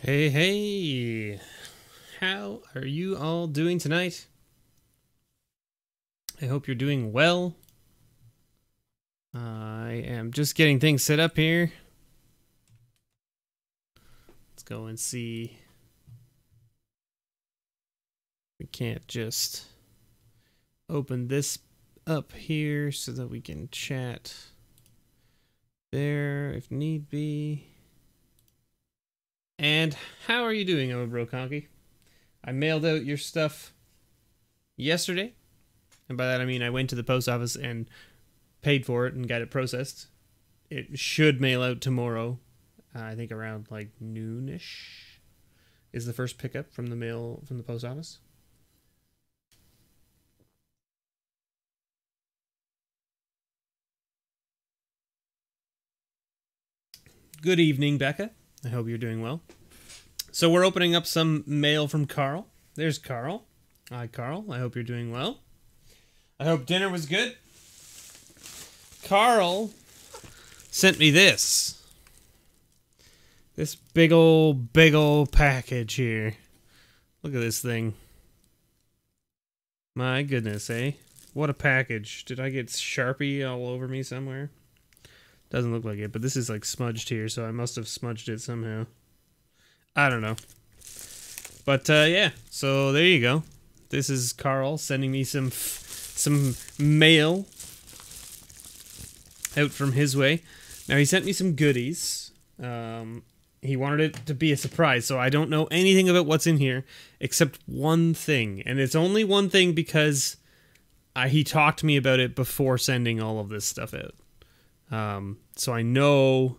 Hey, hey! How are you all doing tonight? I hope you're doing well. I am just getting things set up here. Let's go and see. We can't just open this up here so that we can chat there if need be. And how are you doing, MrBevers? I mailed out your stuff yesterday. And by that I mean I went to the post office and paid for it and got it processed. It should mail out tomorrow. I think around like noonish is the first pickup from the post office. Good evening, Becca. I hope you're doing well. So we're opening up some mail from Carl. There's Carl. Hi, Carl. I hope you're doing well. I hope dinner was good. Carl sent me this. This big old package here. Look at this thing. My goodness, eh? What a package. Did I get Sharpie all over me somewhere? Doesn't look like it, but this is like smudged here, so I must have smudged it somehow. I don't know. But yeah, so there you go. This is Carl sending me some mail out from his way. Now he sent me some goodies. He wanted it to be a surprise, so I don't know anything about what's in here except one thing, and it's only one thing because he talked to me about it before sending all of this stuff out. So I know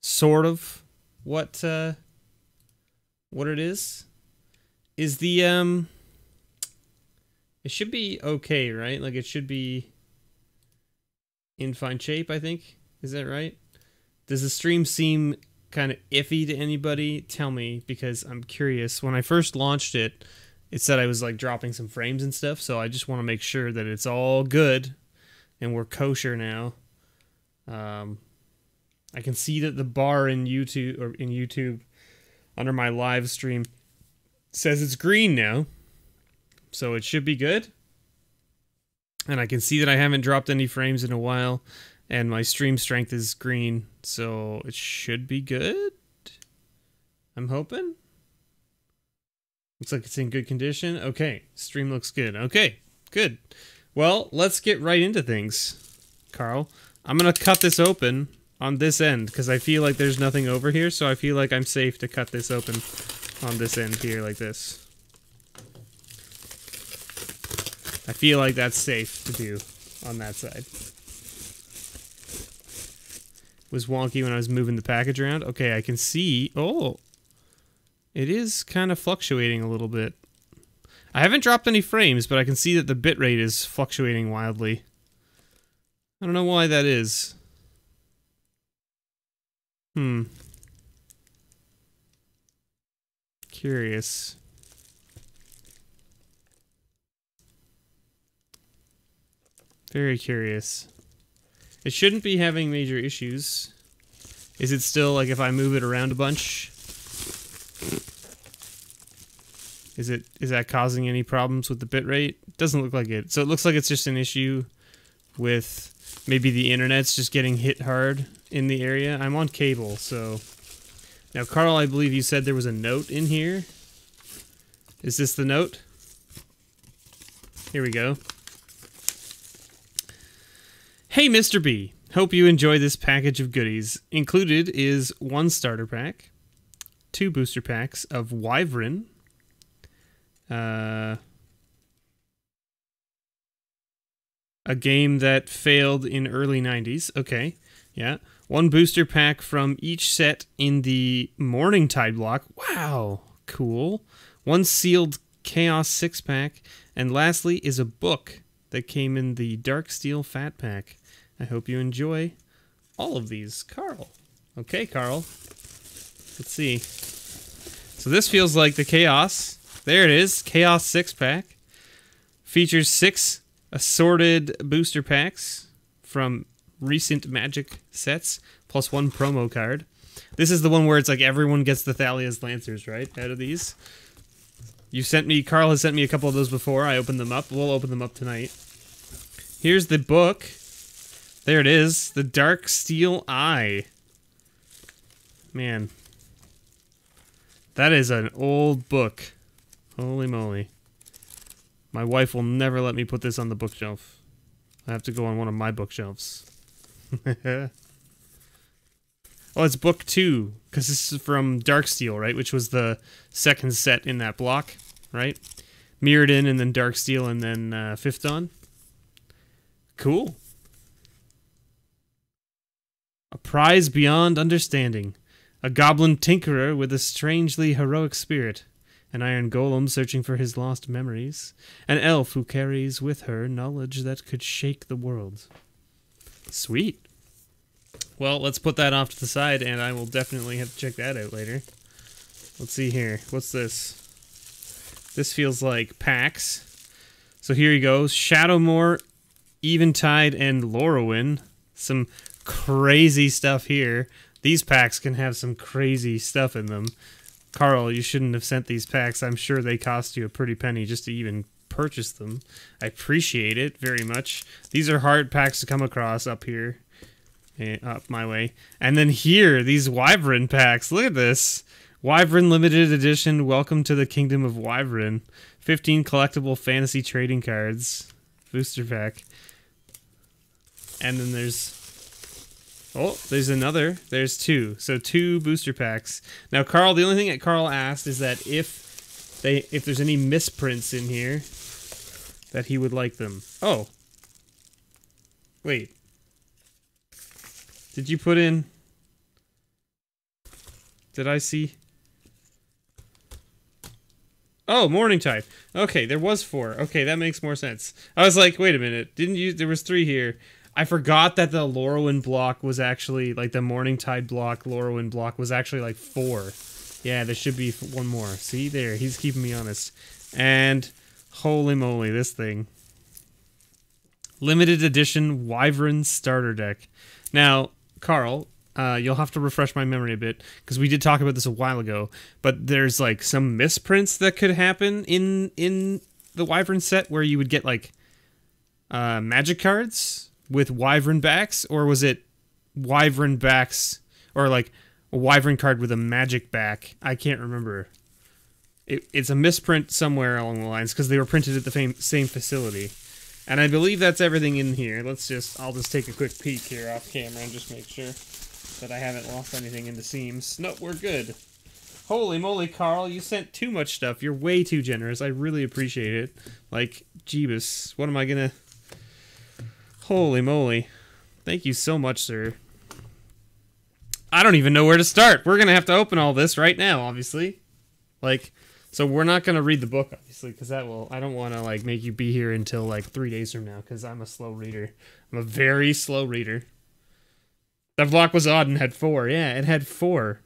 sort of what it is. Is the it should be okay, right? Like it should be in fine shape, I think. Is that right? Does the stream seem kind of iffy to anybody? Tell me, because I'm curious. When I first launched it, it said I was like dropping some frames and stuff, so I just want to make sure that it's all good and we're kosher now. I can see that the bar in YouTube under my live stream says it's green now, so it should be good. And I can see that I haven't dropped any frames in a while, and my stream strength is green, so it should be good. I'm hoping. Looks like it's in good condition. Okay, stream looks good. Okay, good. Well, let's get right into things, Carl. I'm gonna cut this open on this end because I feel like there's nothing over here, so I feel like I'm safe to cut this open on this end here like this. I feel like that's safe to do on that side. It was wonky when I was moving the package around. Okay, I can see. Oh, it is kind of fluctuating a little bit. I haven't dropped any frames, but I can see that the bitrate is fluctuating wildly. I don't know why that is. Curious. Very curious. It shouldn't be having major issues. Is it still like if I move it around a bunch? Is that causing any problems with the bitrate? Doesn't look like it. So it looks like it's just an issue with maybe the internet's just getting hit hard in the area. I'm on cable, so... Now, Carl, I believe you said there was a note in here. Is this the note? Here we go. Hey, Mr. B. Hope you enjoy this package of goodies. Included is 1 starter pack, 2 booster packs of Wyvern, a game that failed in early 90s. Okay, yeah. 1 booster pack from each set in the Morningtide block. Wow, cool. 1 sealed Chaos 6-pack. And lastly is a book that came in the Dark Steel Fat Pack. I hope you enjoy all of these. Carl. Okay, Carl. Let's see. So this feels like the Chaos. There it is. Chaos 6-pack. Features 6 assorted booster packs from recent Magic sets, plus 1 promo card. This is the one where it's like everyone gets the Thalia's Lancers, right? Out of these. Carl has sent me a couple of those before. I opened them up. We'll open them up tonight. Here's the book. There it is. The Dark Steel Eye. Man. That is an old book. Holy moly. My wife will never let me put this on the bookshelf. I have to go on one of my bookshelves. Oh, it's book 2. Because this is from Darksteel, right? Which was the second set in that block, right? Mirrodin and then Darksteel and then Fifth Dawn. Cool. A prize beyond understanding. A goblin tinkerer with a strangely heroic spirit. An iron golem searching for his lost memories. An elf who carries with her knowledge that could shake the world. Sweet. Well, let's put that off to the side, and I will definitely have to check that out later. Let's see here. What's this? This feels like packs. So here you go. Shadowmoor, Eventide, and Lorwyn. Some crazy stuff here. These packs can have some crazy stuff in them. Carl, you shouldn't have sent these packs. I'm sure they cost you a pretty penny just to even purchase them. I appreciate it very much. These are hard packs to come across up here. Up my way. And then here, these Wyvern packs. Look at this. Wyvern Limited Edition. Welcome to the Kingdom of Wyvern. 15 collectible fantasy trading cards. Booster pack. And then there's... Oh, there's another. There's 2. So 2 booster packs. Now, Carl, the only thing that Carl asked is that if there's any misprints in here, that he would like them. Oh. Wait. Did you put in... Did I see... Oh, Morningtide. Okay, there was 4. Okay, that makes more sense. I was like, wait a minute. Didn't you... There was 3 here. I forgot that the Lorwyn block was actually... Like, the Morningtide block, Lorwyn block was actually, like, 4. Yeah, there should be 1 more. See? There. He's keeping me honest. And... Holy moly, this thing. Limited edition Wyvern starter deck. Now, Carl... you'll have to refresh my memory a bit, because we did talk about this a while ago, but there's, like, some misprints that could happen in the Wyvern set where you would get, like, magic cards with Wyvern backs, or was it Wyvern backs, or, like, a Wyvern card with a magic back? I can't remember. It's a misprint somewhere along the lines, because they were printed at the same facility. And I believe that's everything in here. I'll just take a quick peek here off camera and just make sure that I haven't lost anything in the seams. Nope, we're good. Holy moly, Carl, you sent too much stuff. You're way too generous. I really appreciate it. Like, Jeebus, what am I gonna... Holy moly. Thank you so much, sir. I don't even know where to start. We're gonna have to open all this right now, obviously. Like, so we're not gonna read the book, obviously, because that will... I don't want to, like, make you be here until, like, 3 days from now, because I'm a slow reader. I'm a very slow reader. That block was odd and had 4. Yeah, it had 4.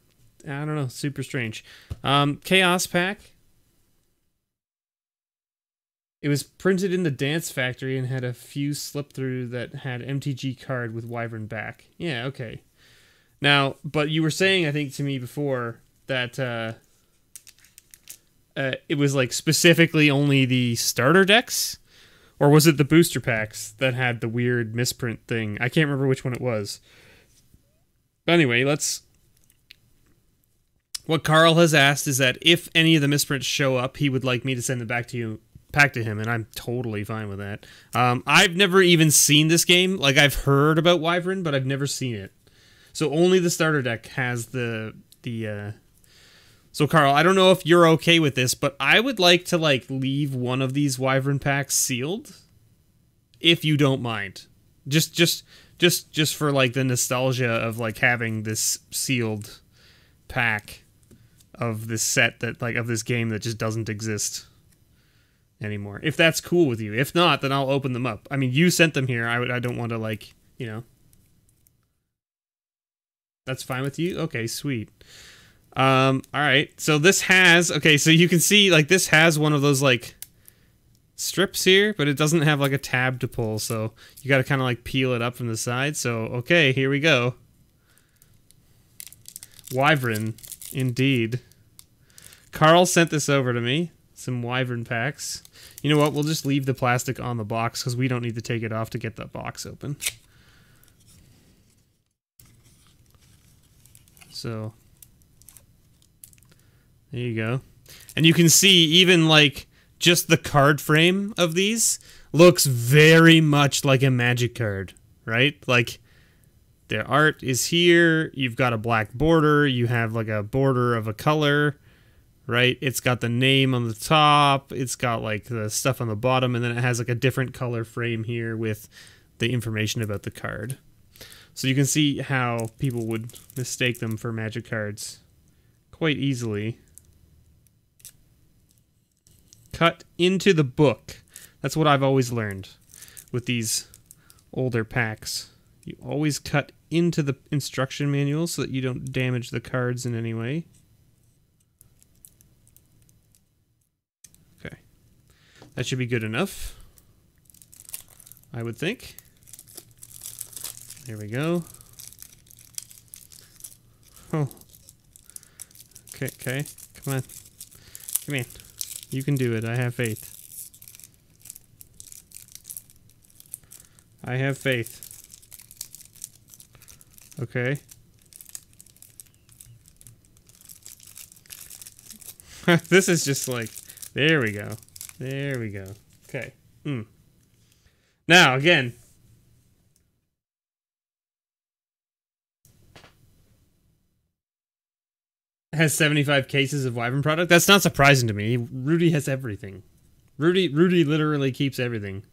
I don't know. Super strange. Chaos Pack. It was printed in the Dance Factory and had a few slip-through that had MTG card with Wyvern back. Yeah, okay. Now, but you were saying, I think, to me before that it was, like, specifically only the starter decks? Or was it the booster packs that had the weird misprint thing? I can't remember which one it was. But anyway, what Carl has asked is that if any of the misprints show up, he would like me to send them back to him, and I'm totally fine with that. I've never even seen this game. Like, I've heard about Wyvern, but I've never seen it. So only the starter deck has the So, Carl, I don't know if you're okay with this, but I would like to, like, leave one of these Wyvern packs sealed, if you don't mind. Just for, like, the nostalgia of, like, having this sealed pack of this set that, like, of this game that just doesn't exist anymore. If that's cool with you. If not, then I'll open them up. I mean, you sent them here. I don't want to, like, you know. That's fine with you? Okay, sweet. Alright. So this has, okay, so you can see, like, this has one of those, like, strips here, but it doesn't have, like, a tab to pull, so you gotta kind of, like, peel it up from the side. So, okay, here we go. Wyvern, indeed. Carl sent this over to me. Some Wyvern packs. You know what? We'll just leave the plastic on the box because we don't need to take it off to get the box open. So, there you go. And you can see even like just the card frame of these looks very much like a Magic card, right? Like their art is here. You've got a black border. You have like a border of a color, right? It's got the name on the top. It's got like the stuff on the bottom, and then it has like a different color frame here with the information about the card. So you can see how people would mistake them for Magic cards quite easily. Cut into the book. That's what I've always learned with these older packs. You always cut into the instruction manual so that you don't damage the cards in any way. Okay. That should be good enough, I would think. There we go. Oh. Okay, okay. Come on. Come in. You can do it. I have faith. I have faith. Okay. This is just like... There we go. There we go. Okay. Now, again... has 75 cases of Wyvern product. That's not surprising to me. Rudy has everything. Rudy literally keeps everything.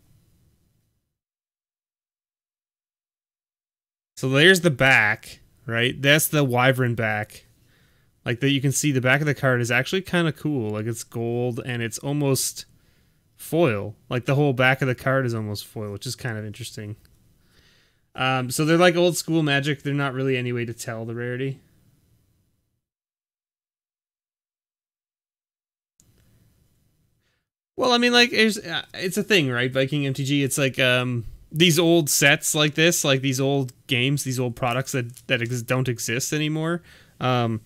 So there's the back, right? That's the Wyvern back. Like that, you can see the back of the card is actually kind of cool. Like it's gold and it's almost foil. Like the whole back of the card is almost foil, which is kind of interesting. So they're like old school Magic. They're not really any way to tell the rarity. Well, I mean, like, it's a thing, right? Viking MTG, it's like, these old sets like this, like these old games, these old products that don't exist anymore, you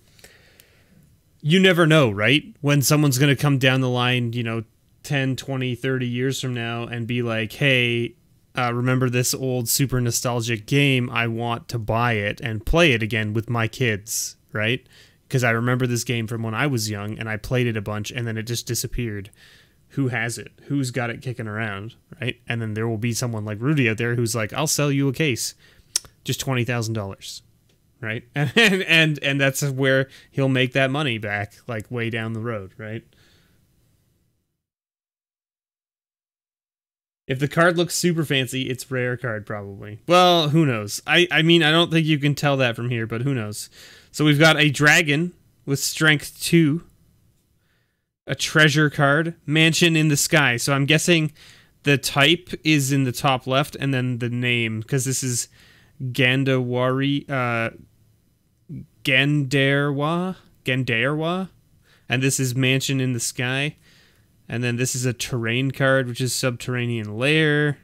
never know, right? When someone's going to come down the line, you know, 10, 20, 30 years from now and be like, hey, remember this old super nostalgic game? I want to buy it and play it again with my kids, right? Because I remember this game from when I was young and I played it a bunch and then it just disappeared. Who has it? Who's got it kicking around, right? And then there will be someone like Rudy out there who's like, I'll sell you a case, just $20,000, right? And that's where he'll make that money back, like way down the road, right? If the card looks super fancy, it's rare card probably. Well, who knows? I mean, I don't think you can tell that from here, but who knows? So we've got a dragon with strength 2. A treasure card, mansion in the sky. So I'm guessing the type is in the top left and then the name, because this is Ganderwa, and this is mansion in the sky. And then this is a terrain card, which is subterranean lair.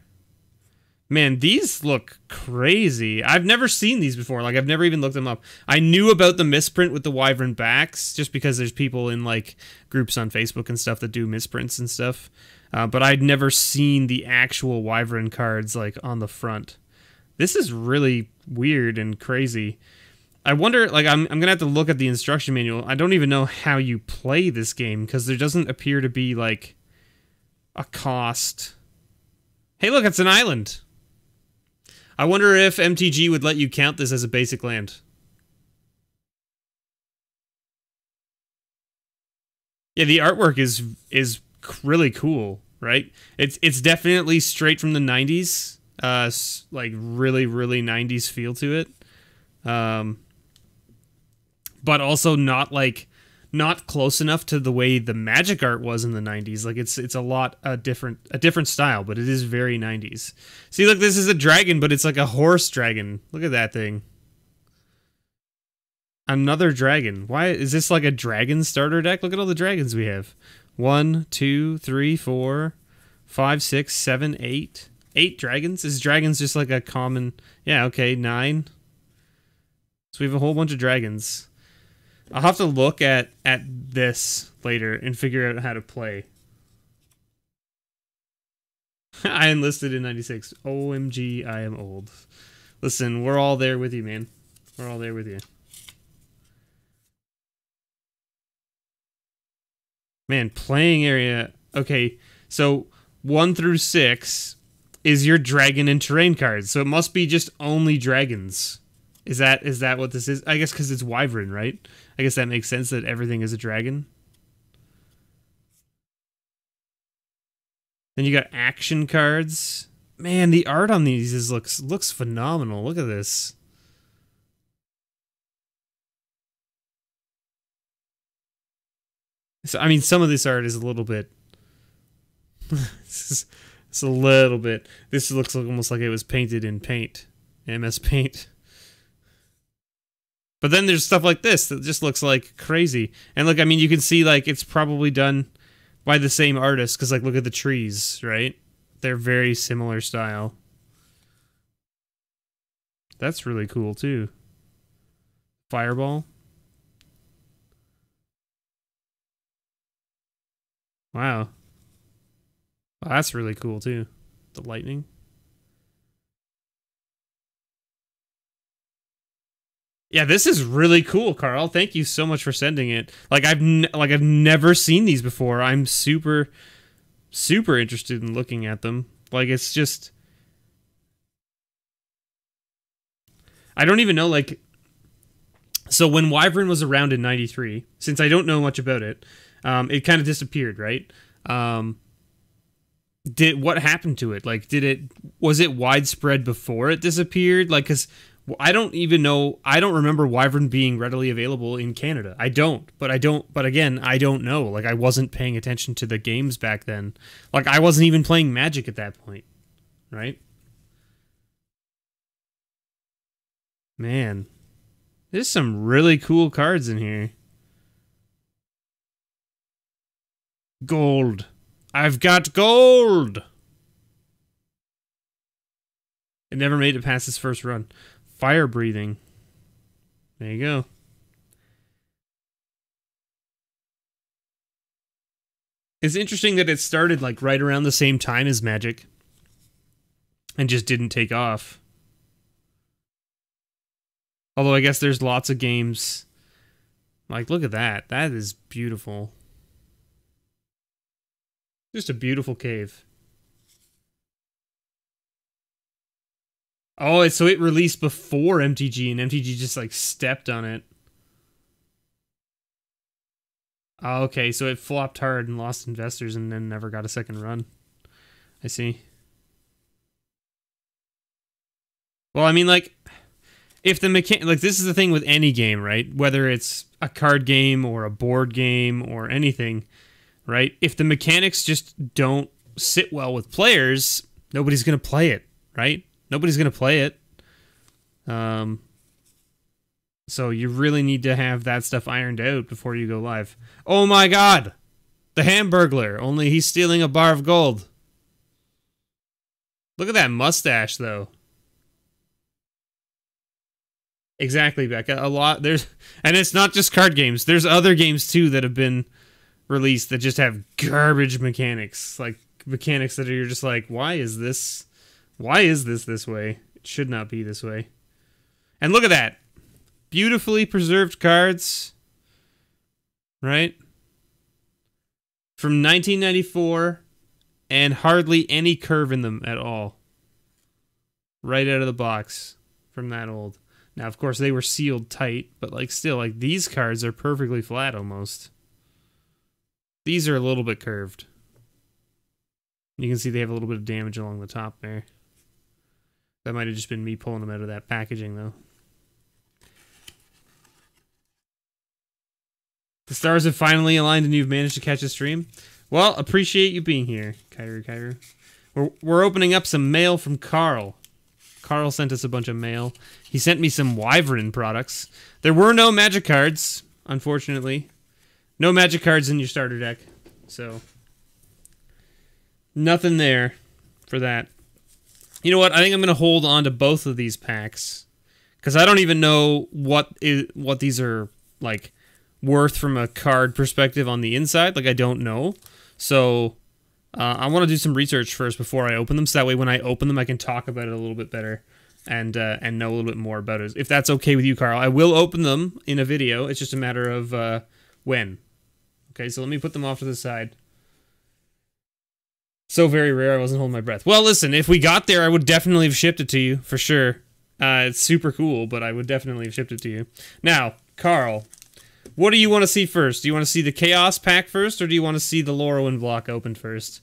Man, these look crazy. I've never seen these before. Like, I've never even looked them up. I knew about the misprint with the Wyvern backs, just because there's people in, like, groups on Facebook and stuff that do misprints and stuff. But I'd never seen the actual Wyvern cards, like, on the front. This is really weird and crazy. I wonder, like, I'm going to have to look at the instruction manual. I don't even know how you play this game, because there doesn't appear to be, like, a cost. Hey, look, it's an island. I wonder if MTG would let you count this as a basic land. Yeah, the artwork is really cool, right? It's definitely straight from the 90s. Like really 90s feel to it. But also not close enough to the way the Magic art was in the 90s. Like it's a different style, but it is very 90s. See, look, this is a dragon, but it's like a horse dragon. Look at that thing. Another dragon. Why is this like a dragon starter deck? Look at all the dragons we have. 1, 2, 3, 4, 5, 6, 7, 8. 8 dragons? Is dragons just like a common... Yeah, okay, 9. So we have a whole bunch of dragons. I'll have to look at this later and figure out how to play. I enlisted in 96. OMG, I am old. Listen, we're all there with you, man. We're all there with you. Man, playing area. Okay, so 1 through 6 is your dragon and terrain cards. So it must be just only dragons. Is that what this is? I guess because it's Wyvern, right? I guess that makes sense that everything is a dragon. Then you got action cards. Man, the art on these looks phenomenal. Look at this. So, I mean, some of this art is a little bit... it's a little bit... This looks almost like it was painted in Paint. MS Paint. But then there's stuff like this that just looks like crazy. And look, I mean, you can see, like, it's probably done by the same artist. Because, like, look at the trees, right? They're very similar style. That's really cool, too. Fireball. Wow. Oh, that's really cool, too. The lightning. Yeah, this is really cool, Carl. Thank you so much for sending it. Like I've never seen these before. I'm super interested in looking at them. Like it's just I don't even know like so when Wyvern was around in 93, since I don't know much about it, it kind of disappeared, right? What happened to it? Like was it widespread before it disappeared? Like cuz I don't even know. I don't remember Wyvern being readily available in Canada. But again, I don't know. Like, I wasn't paying attention to the games back then. Like, I wasn't even playing Magic at that point. Right? Man. There's some really cool cards in here. Gold. I've got gold! It never made it past its first run. Fire breathing. There you go. It's interesting that it started like right around the same time as Magic and just didn't take off. Although I guess there's lots of games. Like, look at that. That is beautiful. Just a beautiful cave. Oh, so it released before MTG, and MTG just, like, stepped on it. Oh, okay, so it flopped hard and lost investors and then never got a second run. I see. Well, I mean, like, if the like, this is the thing with any game, right? Whether it's a card game or a board game or anything, right? If the mechanics just don't sit well with players, nobody's going to play it, right? Nobody's going to play it. So you really need to have that stuff ironed out before you go live. Oh my god! The Hamburglar, only he's stealing a bar of gold. Look at that mustache, though. Exactly, Becca. A lot, and it's not just card games. There's other games, too, that have been released that just have garbage mechanics. Like, mechanics that you're just like, why is this this way? It should not be this way. And look at that. Beautifully preserved cards. Right? From 1994. And hardly any curve in them at all. Right out of the box. From that old. Now, of course, they were sealed tight. But, like, still, like, these cards are perfectly flat almost. These are a little bit curved. You can see they have a little bit of damage along the top there. That might have just been me pulling them out of that packaging, though. The stars have finally aligned and you've managed to catch a stream. Well, appreciate you being here, Kyru. We're opening up some mail from Carl. Carl sent us a bunch of mail. He sent me some Wyvern products. There were no magic cards, unfortunately. No magic cards in your starter deck. So, nothing there for that. You know what? I think I'm going to hold on to both of these packs. Because I don't even know what these are, like, worth from a card perspective on the inside. Like, I don't know. So I want to do some research first before I open them, so that way when I open them I can talk about it a little bit better and know a little bit more about it. If that's okay with you, Carl, I will open them in a video. It's just a matter of when. Okay, so let me put them off to the side. So very rare, I wasn't holding my breath. Well, listen, if we got there, I would definitely have shipped it to you, for sure. It's super cool, but I would definitely have shipped it to you. Now, Carl, what do you want to see first? Do you want to see the Chaos pack first, or do you want to see the Lorwyn block opened first?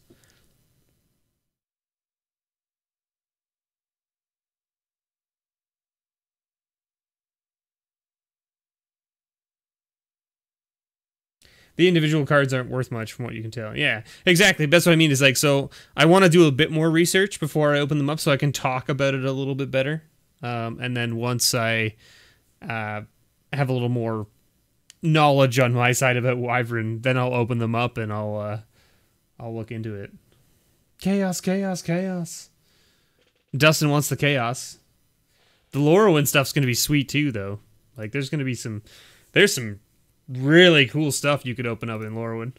The individual cards aren't worth much from what you can tell. Yeah, exactly. That's what I mean. Is like, so I want to do a bit more research before I open them up so I can talk about it a little bit better. And then once I have a little more knowledge on my side about Wyvern, then I'll open them up and I'll look into it. Chaos, chaos, chaos. Dustin wants the chaos. The Lorwyn stuff's going to be sweet too, though. Like, there's going to be some... There's some really cool stuff you could open up in Lorwyn.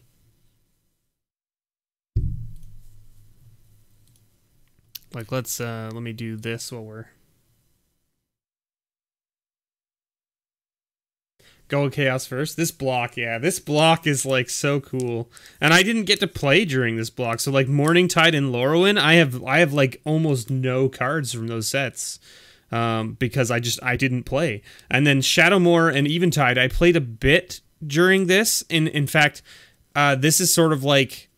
Like, let me do this while we're... Go with Chaos first. This block, yeah, this block is like so cool. And I didn't get to play during this block, so like Morningtide and Lorwyn, I have like almost no cards from those sets. Because I didn't play. And then Shadowmoor and Eventide, I played a bit during this. In fact, this is sort of like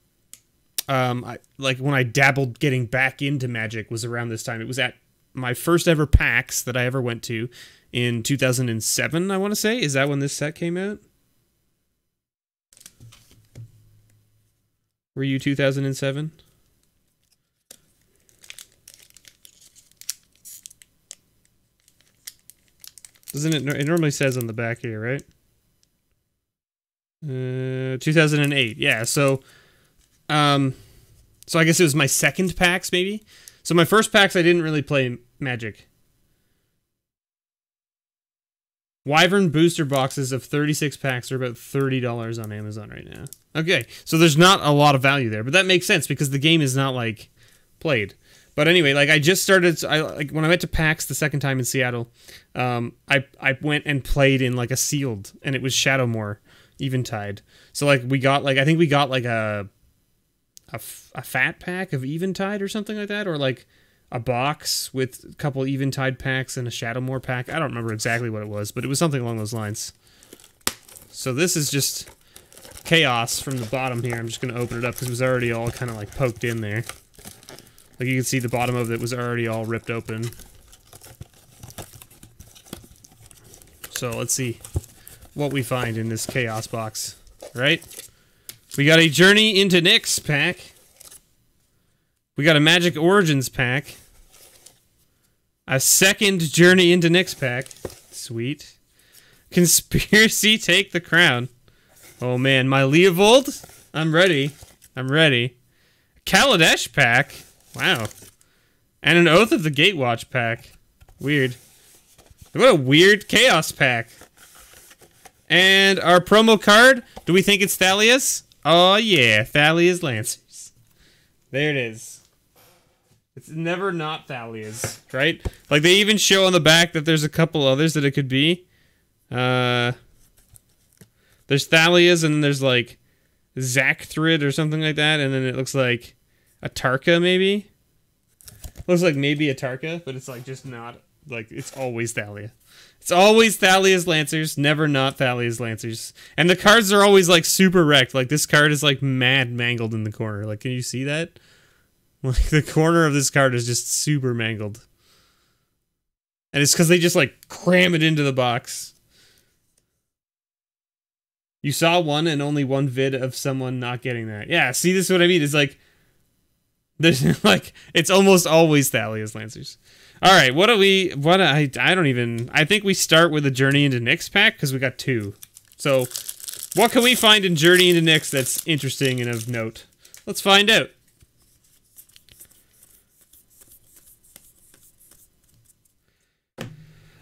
like when I dabbled getting back into Magic was around this time. It was at my first ever PAX that I ever went to in 2007, I want to say. Is that when this set came out? Were you 2007? Doesn't it? It normally says on the back here, right? 2008. Yeah. So I guess it was my second PAX, maybe. So my first PAX, I didn't really play Magic. Wyvern booster boxes of 36 packs are about $30 on Amazon right now. Okay, so there's not a lot of value there, but that makes sense because the game is not like played. But anyway, like I just started. Like when I went to PAX the second time in Seattle, I went and played in like a sealed, and it was Shadowmoor, Eventide. So like we got like I think we got like a fat pack of Eventide or something like that, or like a box with a couple Eventide packs and a Shadowmoor pack. I don't remember exactly what it was, but it was something along those lines. So this is just Chaos from the bottom here. I'm just going to open it up because it was already all kind of like poked in there. Like you can see the bottom of it was already all ripped open. So let's see what we find in this Chaos box, right? We got a Journey into Nyx pack. We got a Magic Origins pack. A second Journey into Nyx pack. Sweet. Conspiracy Take the Crown. Oh man, my Leovold. I'm ready. I'm ready. Kaladesh pack. Wow. And an Oath of the Gatewatch pack. Weird. What a weird Chaos pack. And our promo card. Do we think it's Thalia's? Oh yeah, Thalia's Lancers. There it is. It's never not Thalia's, right? Like they even show on the back that there's a couple others that it could be. There's Thalia's and then there's like Zakthrid or something like that, and then it looks like a Tarka maybe. Looks like maybe a Tarka, but it's like just not like it's always Thalia. It's always Thalia's Lancers, never not Thalia's Lancers. And the cards are always like super wrecked. Like this card is like mad mangled in the corner. Like can you see that? Like the corner of this card is just super mangled. And it's because they just like cram it into the box. You saw one and only one vid of someone not getting that. Yeah, see, this is what I mean. It's like, there's like, it's almost always Thalia's Lancers. All right, I think we start with a Journey into Nyx pack because we got two. So, what can we find in Journey into Nyx that's interesting and of note? Let's find out.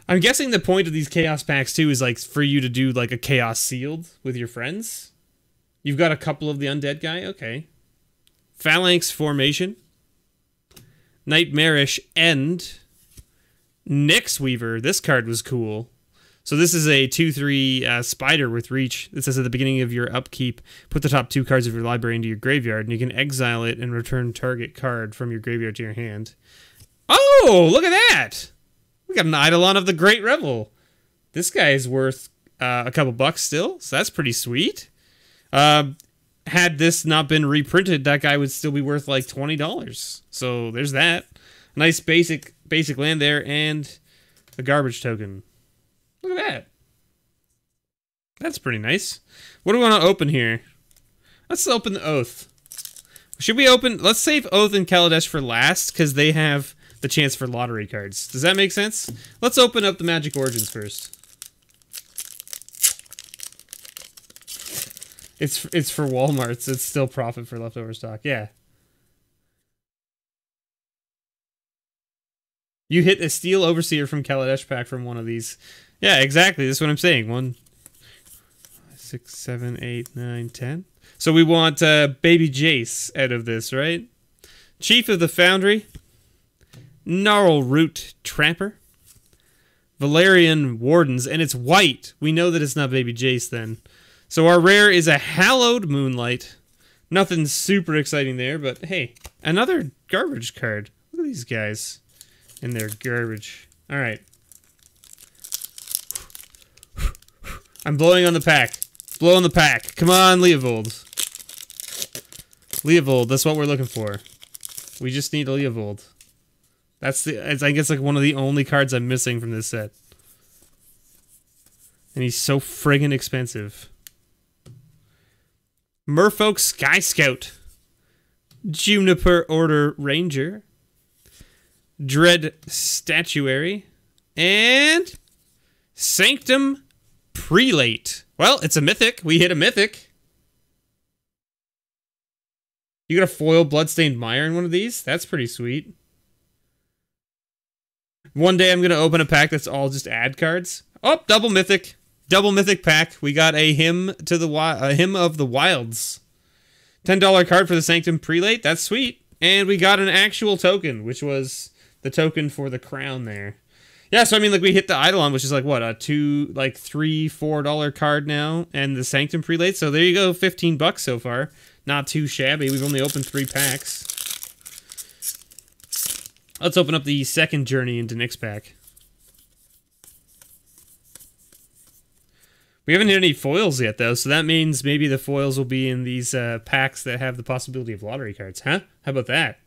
I'm guessing the point of these chaos packs too is like for you to do like a chaos sealed with your friends. You've got a couple of the undead guy, okay. Phalanx formation, Nightmarish End, Nyx Weaver. This card was cool. So this is a 2/3 spider with reach. It says at the beginning of your upkeep, put the top 2 cards of your library into your graveyard, and you can exile it and return target card from your graveyard to your hand. Oh, look at that! We got an Eidolon of the Great Revel. This guy is worth a couple bucks still, so that's pretty sweet. Had this not been reprinted, that guy would still be worth like $20. So there's that. Nice basic land there, and a garbage token. Look at that. That's pretty nice. What do we want to open here? Let's open the Oath. Should we open... Let's save Oath and Kaladesh for last, because they have the chance for lottery cards. Does that make sense? Let's open up the Magic Origins first. It's for Walmart's. It's still profit for leftover stock. Yeah. You hit a Steel Overseer from Kaladesh pack from one of these. Yeah, exactly. That's what I'm saying. 1, 6, 7, 8, 9, 10. So we want Baby Jace out of this, right? Chief of the Foundry. Gnarl Root Tramper. Valerian Wardens. And it's white. We know that it's not Baby Jace then. So our rare is a Hallowed Moonlight. Nothing super exciting there, but hey, another garbage card. Look at these guys and their garbage. All right. I'm blowing on the pack. Blow on the pack. Come on, Leovold. Leovold, that's what we're looking for. We just need a Leovold. I guess like one of the only cards I'm missing from this set. And he's so friggin' expensive. Merfolk Sky Scout. Juniper Order Ranger. Dread Statuary. And Sanctum Prelate. Well, it's a mythic. We hit a mythic. You got a foil Bloodstained Mire in one of these? That's pretty sweet. One day I'm going to open a pack that's all just ad cards. Oh, double mythic. Double mythic pack. We got a Hymn of the Wilds. $10 card for the Sanctum Prelate. That's sweet. And we got an actual token, which was the token for the crown there. Yeah, so I mean, like, we hit the Eidolon, which is like, what, a $3, $4 card now, and the Sanctum Prelate. So there you go, 15 bucks so far. Not too shabby. We've only opened 3 packs. Let's open up the second journey into Nyx pack. We haven't hit any foils yet, though, so that means maybe the foils will be in these packs that have the possibility of lottery cards, huh? How about that?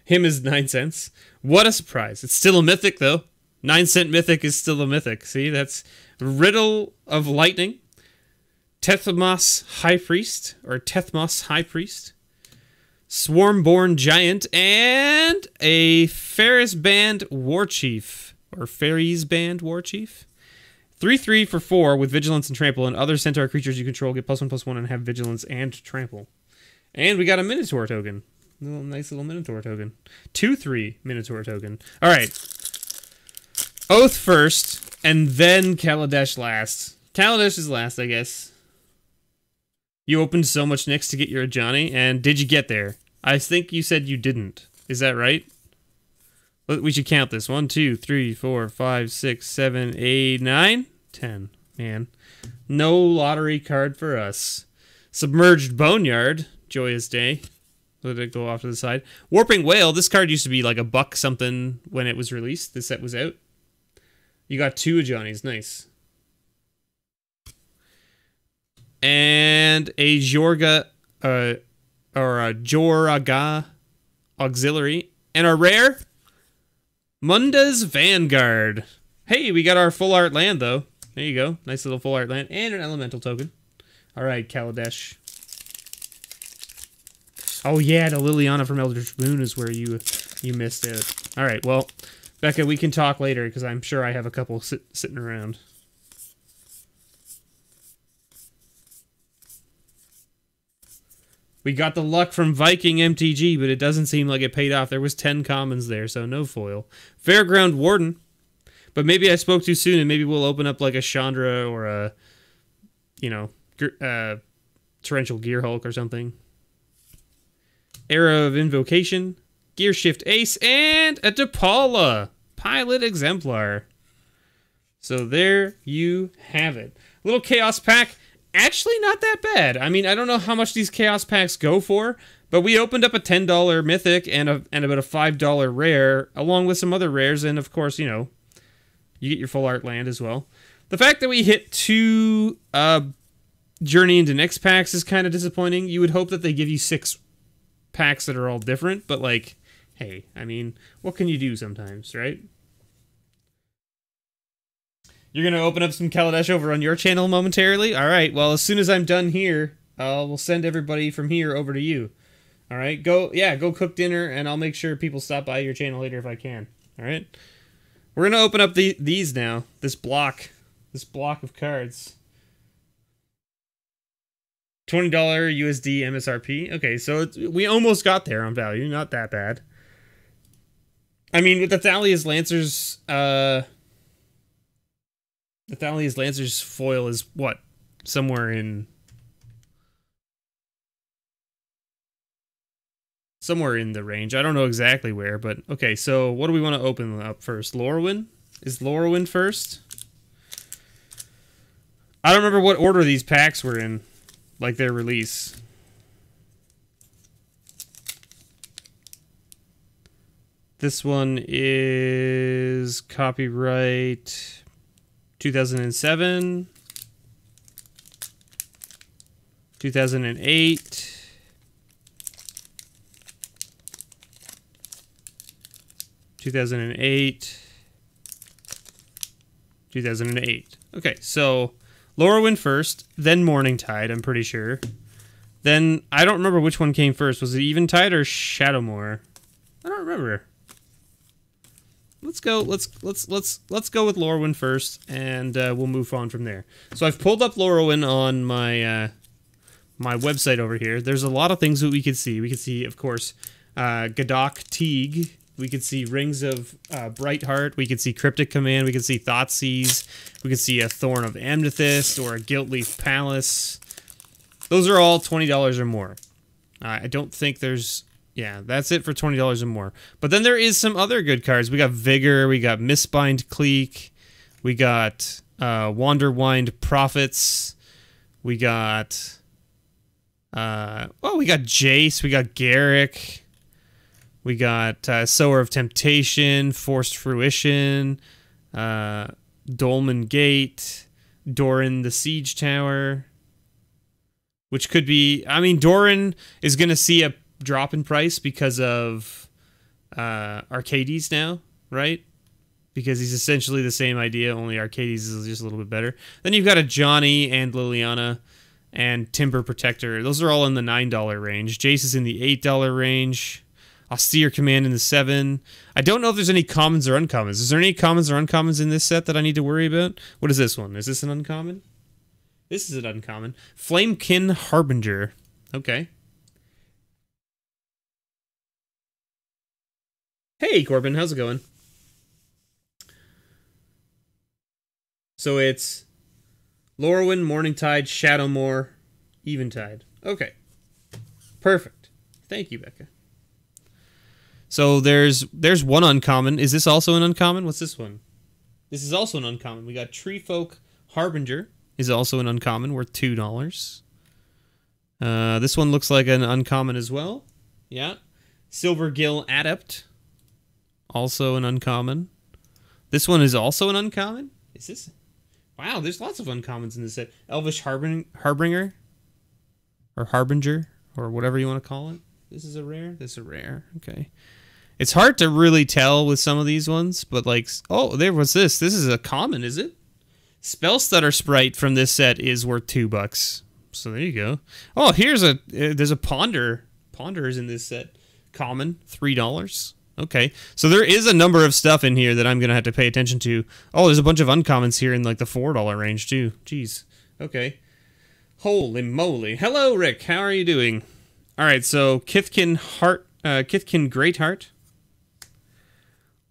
Him is 9 cents. What a surprise. It's still a mythic, though. 9-cent mythic is still a mythic. See, that's Riddle of Lightning, Tethmos High Priest, Swarmborn Giant, and a Ferris Band War Chief, or Fairies Band War Chief. 3/3 for 4 with Vigilance and Trample, and other Centaur creatures you control get +1/+1 and have Vigilance and Trample. And we got a Minotaur token. Nice little Minotaur token. 2/3 Minotaur token. All right. Oath first, and then Kaladesh last. Kaladesh is last, I guess. You opened so much Nyx to get your Ajani, and did you get there? I think you said you didn't. Is that right? We should count this. 1, 2, 3, 4, 5, 6, 7, 8, 9, 10. Man. No lottery card for us. Submerged Boneyard. Joyous day. Let it go off to the side. Warping Whale. This card used to be like $1 something when it was released. This set was out. You got 2 Ajani's. Nice. And a Jorga, or a Joraga Auxiliary. And our rare, Munda's Vanguard. Hey, we got our full art land, though. There you go. Nice little full art land. And an elemental token. All right, Kaladesh. Oh, yeah, the Liliana from Eldritch Moon is where you missed out. All right, well, Becca, we can talk later, because I'm sure I have a couple sitting around. We got the luck from Viking MTG, but it doesn't seem like it paid off. There was 10 commons there, so no foil. Fairground Warden. But maybe I spoke too soon, and maybe we'll open up like a Chandra or a, you know, Torrential Gearhulk or something. Era of Invocation, Gear Shift Ace, and a Depala Pilot Exemplar. So there you have it. Little Chaos Pack. Actually not that bad. I mean, I don't know how much these Chaos Packs go for, but we opened up a $10 Mythic and about a $5 Rare, along with some other rares, and of course, you know, you get your full art land as well. The fact that we hit 2 Journey into Next packs is kind of disappointing. You would hope that they give you 6 packs that are all different, but like, hey, I mean, what can you do sometimes, right? You're going to open up some Kaladesh over on your channel momentarily? All right, well, as soon as I'm done here, we'll send everybody from here over to you. All right, go cook dinner, and I'll make sure people stop by your channel later if I can. All right? We're going to open up these now, this block of cards. $20 USD MSRP. Okay, so we almost got there on value. Not that bad. I mean, with the Thalia's Lancers, the Thalia's Lancers foil is what? Somewhere in the range. I don't know exactly where, but okay, so what do we want to open up first? Lorwyn? Is Lorwyn first? I don't remember what order these packs were in, like their release. This one is copyright 2007, 2008, 2008, 2008. Okay, so Lorwyn first, then Morningtide, I'm pretty sure. Then I don't remember which one came first. Was it Eventide or Shadowmoor? I don't remember. Let's go with Lorwyn first, and we'll move on from there. So I've pulled up Lorwyn on my my website over here. There's a lot of things that we could see. We could see, of course, Gadok Teague. We could see Rings of Brightheart. We could see Cryptic Command. We could see Thoughtseize. We could see a Thorn of Amethyst or a Guiltleaf Palace. Those are all $20 or more. I don't think there's... Yeah, that's it for $20 or more. But then there is some other good cards. We got Vigor. We got Mistbind Cleek. We got Wanderwind Prophets. We got... we got Jace. We got Garrick. We got Sower of Temptation, Forced Fruition, Dolmen Gate, Doran the Siege Tower, which could be... I mean, Doran is going to see a drop in price because of Arcades now, right? Because he's essentially the same idea, only Arcades is just a little bit better. Then you've got a Johnny and Liliana and Timber Protector. Those are all in the $9 range. Jace is in the $8 range. Austere Command in the $7. I don't know if there's any commons or uncommons. Is there any commons or uncommons in this set that I need to worry about? What is this one? Is this an uncommon? This is an uncommon. Flamekin Harbinger. Okay. Hey, Corbin. How's it going? So it's Lorwyn, Morningtide, Shadowmoor, Eventide. Okay. Perfect. Thank you, Becca. So there's one uncommon. Is this also an uncommon? What's this one? This is also an uncommon. We got Treefolk Harbinger is also an uncommon, worth $2. This one looks like an uncommon as well. Yeah. Silvergill Adept, also an uncommon. This one is also an uncommon. Is this? Wow, there's lots of uncommons in this set. Elvish Harbinger, or Harbinger, or whatever you want to call it. This is a rare. This is a rare. Okay. It's hard to really tell with some of these ones, but like, oh, there was this. This is a common, is it? Spellstutter Sprite from this set is worth $2. So there you go. Oh, here's there's a Ponder. Ponder is in this set. Common, $3. Okay. So there is a number of stuff in here that I'm going to have to pay attention to. Oh, there's a bunch of uncommons here in like the $4 range too. Jeez. Okay. Holy moly. Hello, Rick. How are you doing? All right, so Kithkin Greatheart,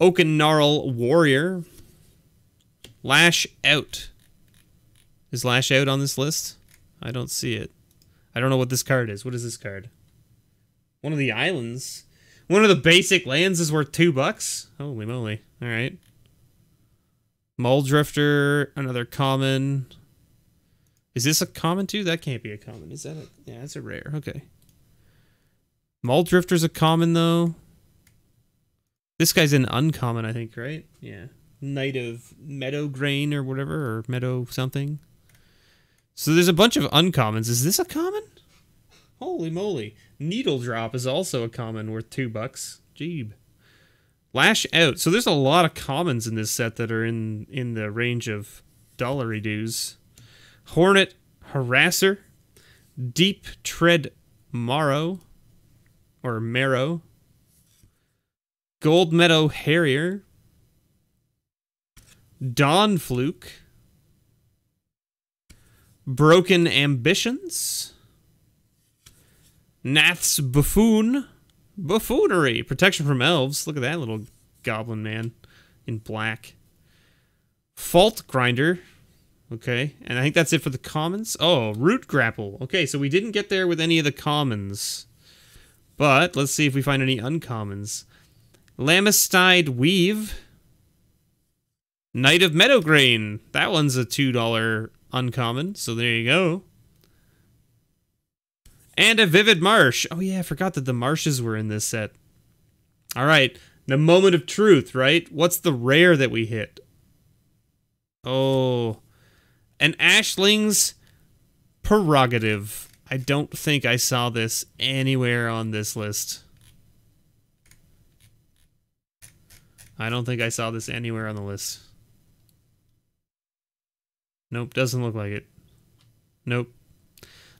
Oaken Gnarl Warrior, Lash Out. Is Lash Out on this list? I don't see it. I don't know what this card is. What is this card? One of the islands. One of the basic lands is worth $2. Holy moly. Alright. Muldrifter, another common. Is this a common too? That can't be a common. Is that a... Yeah, it's a rare. Okay. Muldrifter's a common though. This guy's an uncommon, I think, right? Yeah. Knight of Meadow Grain or whatever, or Meadow something. So there's a bunch of uncommons. Is this a common? Holy moly. Needle Drop is also a common worth $2. Jeeb. Lash Out. So there's a lot of commons in this set that are in the range of dollary dues. Hornet Harasser. Deep Tread Marrow. Or Marrow. Gold Meadow Harrier. Dawn Fluke. Broken Ambitions. Nath's Buffoon. Buffoonery. Protection from Elves. Look at that little goblin man in black. Fault Grinder. Okay, and I think that's it for the commons. Oh, Root Grapple. Okay, so we didn't get there with any of the commons. But let's see if we find any uncommons. Lamistide Weave. Knight of Meadowgrain. That one's a $2 uncommon, so there you go. And a Vivid Marsh. Oh yeah, I forgot that the marshes were in this set. Alright, the moment of truth, right? What's the rare that we hit? Oh, an Ashling's Prerogative. I don't think I saw this anywhere on this list. I don't think I saw this anywhere on the list. Nope, doesn't look like it. Nope.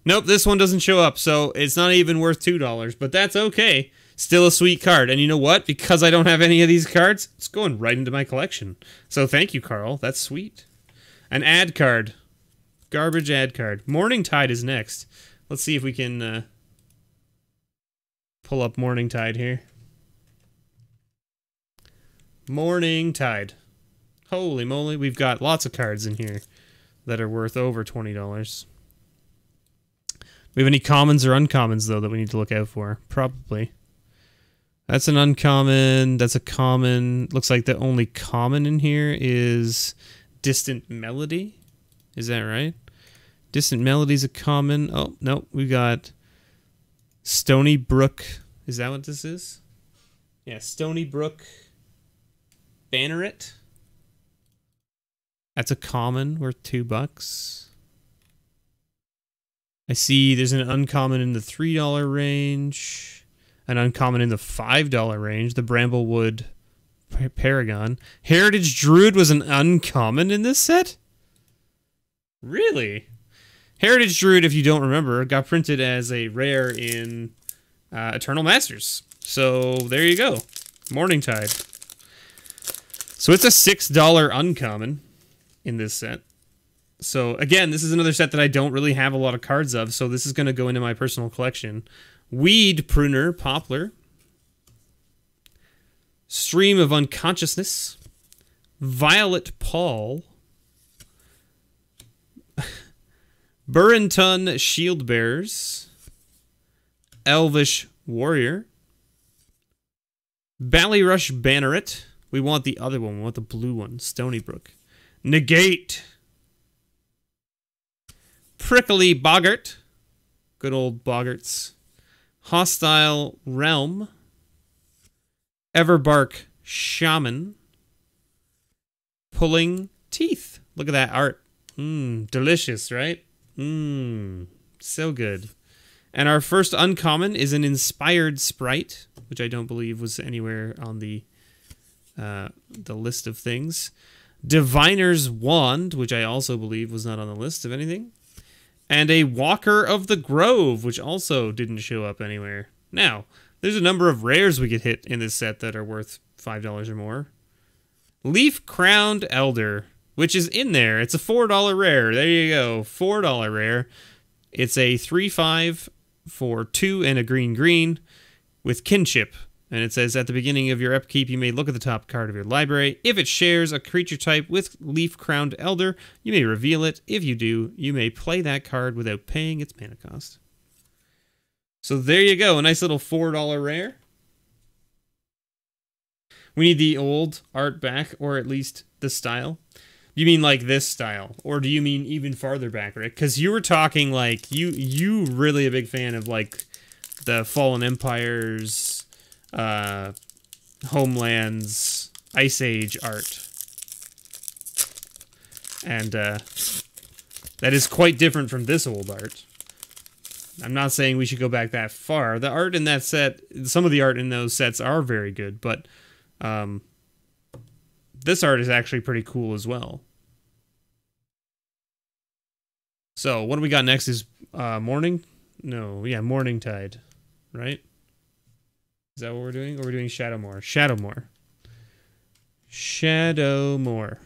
Nope, this one doesn't show up, so it's not even worth $2, but that's okay. Still a sweet card. And you know what? Because I don't have any of these cards, it's going right into my collection. So thank you, Carl. That's sweet. An ad card. Garbage ad card. Morning Tide is next. Let's see if we can pull up Morning Tide here. Morning Tide. Holy moly, we've got lots of cards in here that are worth over $20. We have any commons or uncommons, though, that we need to look out for? Probably. That's an uncommon. That's a common. Looks like the only common in here is Distant Melody. Is that right? Distant Melody's a common. Oh, no. We got Stony Brook. Is that what this is? Yeah, Stony Brook Banneret. That's a common worth $2. I see there's an uncommon in the $3 range, an uncommon in the $5 range, the Bramblewood Paragon. Heritage Druid was an uncommon in this set? Really? Heritage Druid, if you don't remember, got printed as a rare in Eternal Masters. So there you go. Morning Tide. So it's a $6 uncommon in this set. So, again, this is another set that I don't really have a lot of cards of, so this is going to go into my personal collection. Weed Pruner Poplar. Stream of Unconsciousness. Violet Paul. Burrenton Shield Bearers. Elvish Warrior. Ballyrush Banneret. We want the other one. We want the blue one. Stony Brook. Negate. Prickly Boggart. Good old Boggarts. Hostile Realm. Everbark Shaman. Pulling Teeth. Look at that art. Delicious, right? So good. And our first uncommon is an Inspired Sprite, which I don't believe was anywhere on the list of things. Diviner's Wand, which I also believe was not on the list of anything. And a Walker of the Grove, which also didn't show up anywhere. Now, there's a number of rares we could hit in this set that are worth $5 or more. Leaf Crowned Elder, which is in there. It's a $4 rare. There you go. $4 rare. It's a 3/5 for 2 and a green with Kinship. And it says, at the beginning of your upkeep, you may look at the top card of your library. If it shares a creature type with Leaf-Crowned Elder, you may reveal it. If you do, you may play that card without paying its mana cost. So there you go, a nice little $4 rare. We need the old art back, or at least the style. You mean like this style, or do you mean even farther back, Rick? Because you were talking like, you really a big fan of like the Fallen Empires, Homelands, Ice Age art. And that is quite different from this old art. I'm not saying we should go back that far. The art in that set, some of the art in those sets are very good, but this art is actually pretty cool as well. So what do we got next is Morning? No, yeah, Morning Tide, right? Is that what we're doing? Or we're doing Shadowmoor? Shadowmoor. Shadowmoor.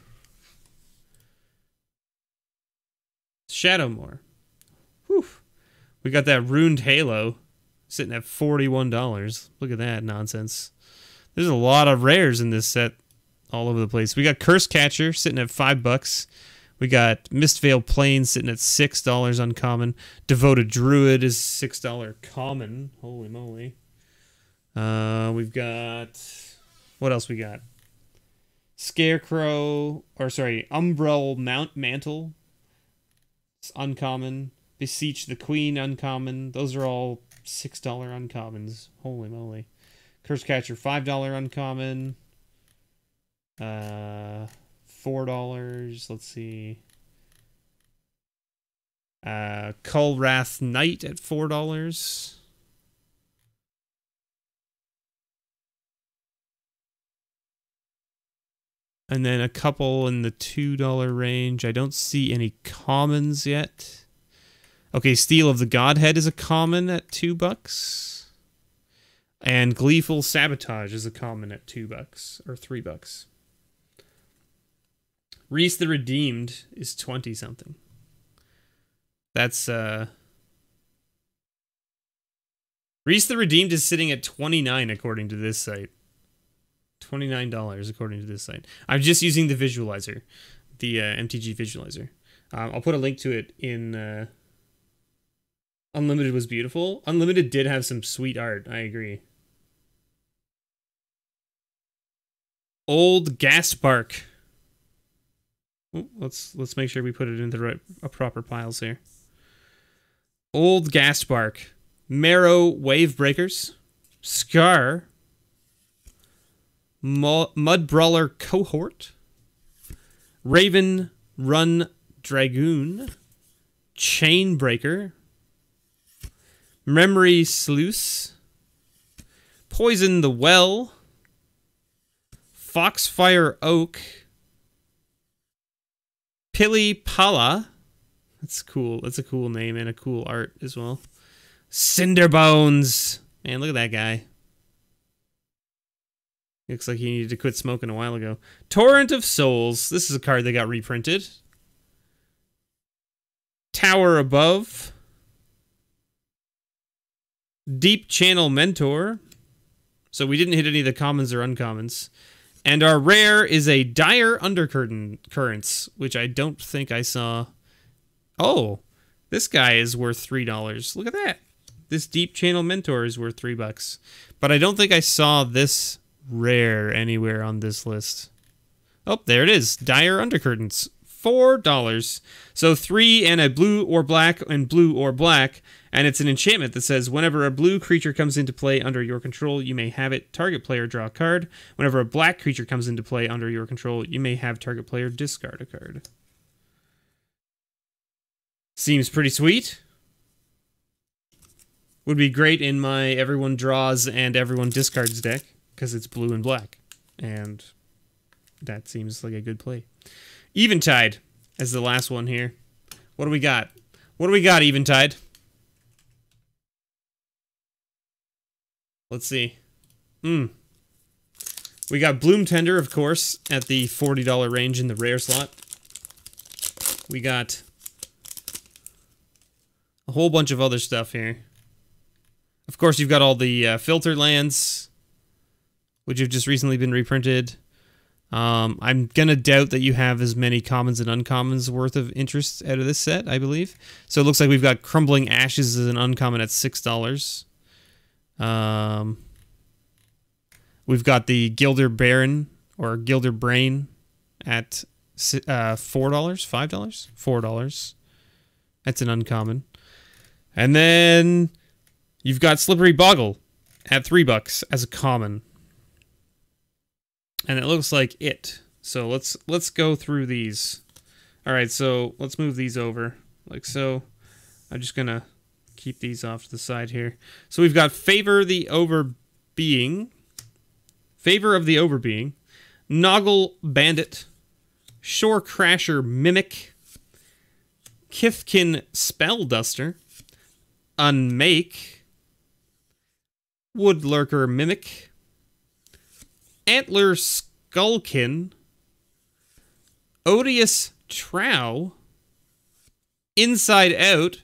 Shadowmoor. Whew. We got that Ruined Halo sitting at $41. Look at that nonsense. There's a lot of rares in this set all over the place. We got Curse Catcher sitting at $5. We got Mistveil Plains sitting at $6 uncommon. Devoted Druid is $6 common. Holy moly. We've got... What else we got? Scarecrow... Or sorry, Umbral Mantle. It's uncommon. Beseech the Queen uncommon. Those are all $6 uncommons. Holy moly. Curse Catcher $5 uncommon. $4. Let's see. Kullwrath Knight at $4. And then a couple in the $2 range. I don't see any commons yet. Okay, Steel of the Godhead is a common at $2. And Gleeful Sabotage is a common at $2 or $3. Reese the Redeemed is 20 something. That's Reese the Redeemed is sitting at 29 according to this site. $29 according to this site. I'm just using the visualizer, the MTG visualizer. I'll put a link to it in Unlimited was beautiful. Unlimited did have some sweet art, I agree. Old Gaspark. Oh, let's make sure we put it in the proper piles here. Old Gaspark, Marrow Wavebreakers, Scar, Mudbrawler Cohort, Raven Run Dragoon, Chainbreaker, Memory Sluice, Poison the Well, Foxfire Oak, Pili Pala. That's cool. That's a cool name and a cool art as well. Cinderbones. Man, look at that guy. Looks like he needed to quit smoking a while ago. Torrent of Souls. This is a card that got reprinted. Tower Above. Deep Channel Mentor. So we didn't hit any of the commons or uncommons. And our rare is a Dire Undercurrents, which I don't think I saw. Oh, this guy is worth $3. Look at that. This Deep Channel Mentor is worth $3. But I don't think I saw this rare anywhere on this list. Oh, there it is. Dire Undercurrents. $4. So 3 and a blue or black and blue or black. And it's an enchantment that says, whenever a blue creature comes into play under your control, you may have it target player draw a card. Whenever a black creature comes into play under your control, you may have target player discard a card. Seems pretty sweet. Would be great in my everyone draws and everyone discards deck, because it's blue and black. And that seems like a good play. Eventide as the last one here. What do we got? What do we got, Eventide? Let's see. We got Bloom Tender, of course, at the $40 range in the rare slot. We got a whole bunch of other stuff here. Of course, you've got all the filter lands. which have just recently been reprinted. I'm gonna doubt that you have as many commons and uncommons worth of interest out of this set, I believe. So it looks like we've got Crumbling Ashes as an uncommon at $6. We've got the Gilder Baron or Gilder Brain at $4, $5, $4. That's an uncommon. And then you've got Slippery Boggle at $3 as a common. And it looks like it. So let's go through these. All right, so let's move these over like so. I'm just gonna keep these off to the side here. So we've got Favor of the Overbeing, Noggle Bandit, Shore Crasher Mimic, Kithkin Spellduster, Unmake, Woodlurker Mimic, Antler Skullkin, Odious Trow, Inside Out.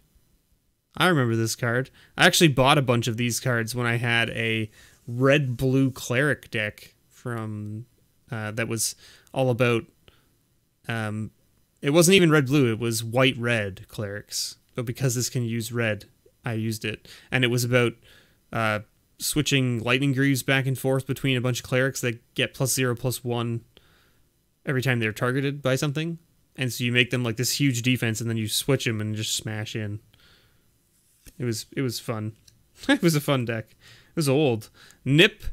I remember this card. I actually bought a bunch of these cards when I had a red-blue cleric deck from that was all about. It wasn't even red-blue. It was white-red clerics. But because this can use red, I used it, and it was about switching Lightning Greaves back and forth between a bunch of clerics that get +0/+1 every time they're targeted by something. And so you make them like this huge defense, and then you switch them and just smash in. It was fun. It was a fun deck. It was old. Nip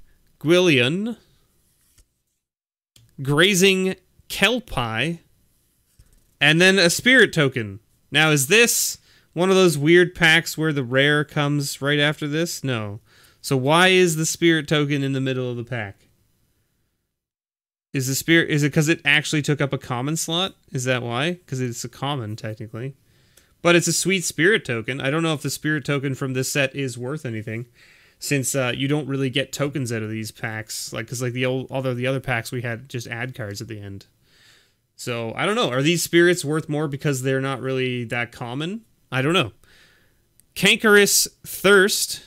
Gwillion, Grazing Kelpie, and then a Spirit Token. Now, is this one of those weird packs where the rare comes right after this? No. So why is the Spirit Token in the middle of the pack? Is it because it actually took up a common slot? Is that why? Because it's a common, technically. But it's a sweet Spirit Token. I don't know if the Spirit Token from this set is worth anything, since you don't really get tokens out of these packs. Like, because like the other packs we had just add cards at the end. So I don't know. Are these spirits worth more because they're not really that common? I don't know. Cankerous Thirst,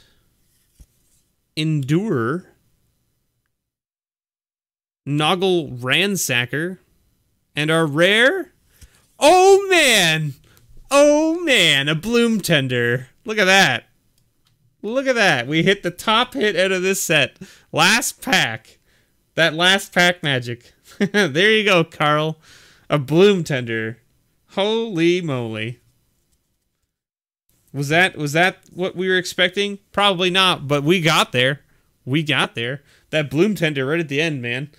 Endure, Noggle Ransacker, and our rare... Oh man! Oh man, a Bloom Tender. Look at that. Look at that. We hit the top hit out of this set. Last pack. That last pack magic. There you go, Carl. A Bloom Tender. Holy moly. Was that what we were expecting? Probably not, but we got there. We got there. That Bloom Tender right at the end, man.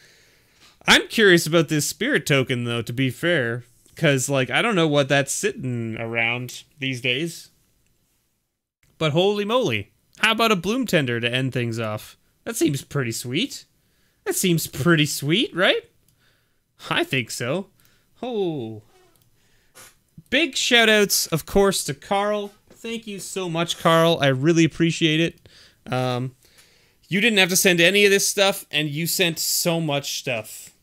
I'm curious about this Spirit Token, though, to be fair. Because, like, I don't know what that's sitting around these days. But holy moly. How about a Bloom Tender to end things off? That seems pretty sweet. That seems pretty sweet, right? I think so. Oh. Big shout-outs, of course, to Carl. Thank you so much, Carl. I really appreciate it. You didn't have to send any of this stuff, and you sent so much stuff.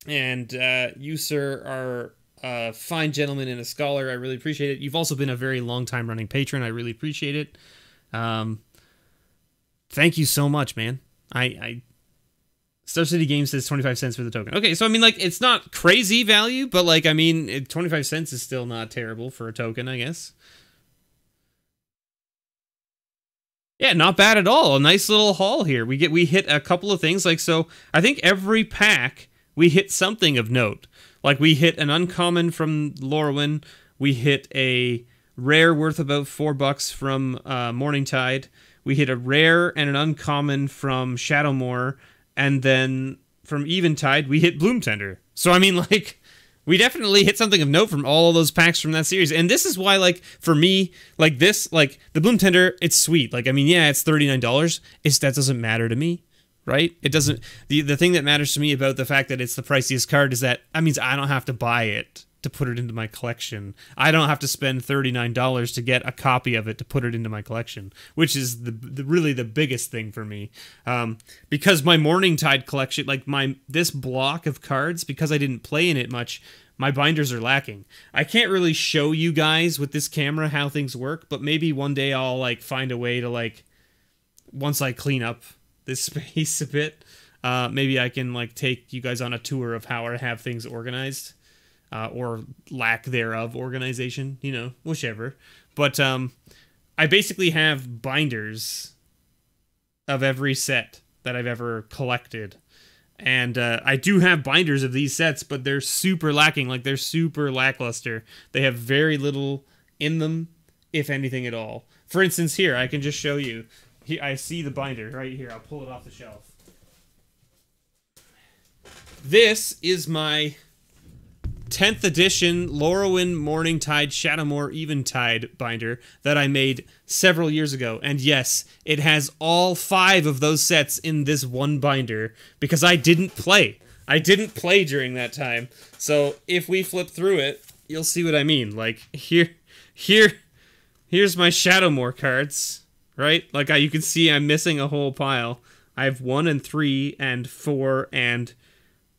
And you, sir, are a fine gentleman and a scholar. I really appreciate it. You've also been a very long time running patron. I really appreciate it. Thank you so much, man. Star City Games says 25 cents for the token. Okay, so I mean, like, it's not crazy value, but like, I mean, 25 cents is still not terrible for a token, I guess. Yeah, not bad at all. A nice little haul here. We hit a couple of things. Like, so I think every pack we hit something of note. Like, we hit an uncommon from Lorwyn. We hit a rare worth about $4 from Morningtide. We hit a rare and an uncommon from Shadowmoor. And then from Eventide, we hit Bloom Tender. So, I mean, like, we definitely hit something of note from all of those packs from that series. And this is why, like, for me, like, this, like, the Bloom Tender, it's sweet. Like, I mean, yeah, it's $39. That doesn't matter to me, right? It doesn't... The thing that matters to me about the fact that it's the priciest card is that means I don't have to buy it to put it into my collection. I don't have to spend $39 to get a copy of it to put it into my collection, which is really the biggest thing for me. Because my Morningtide collection, like this block of cards, because I didn't play in it much, my binders are lacking. I can't really show you guys with this camera how things work, but maybe one day I'll like find a way to like, once I clean up this space a bit. Maybe I can like take you guys on a tour of how I have things organized, or lack thereof organization, you know, whichever. But I basically have binders of every set that I've ever collected. And I do have binders of these sets, but they're super lacking. Like, they're super lackluster. They have very little in them, if anything at all. For instance, here, I can just show you. Here, I see the binder right here. I'll pull it off the shelf. This is my 10th edition Lorwyn Morningtide Shadowmoor Eventide binder that I made several years ago. And yes, it has all 5 of those sets in this one binder because I didn't play. I didn't play during that time. So if we flip through it, you'll see what I mean. Like, here's my Shadowmoor cards, right? Like, you can see I'm missing a whole pile. I have 1 and 3 and 4 and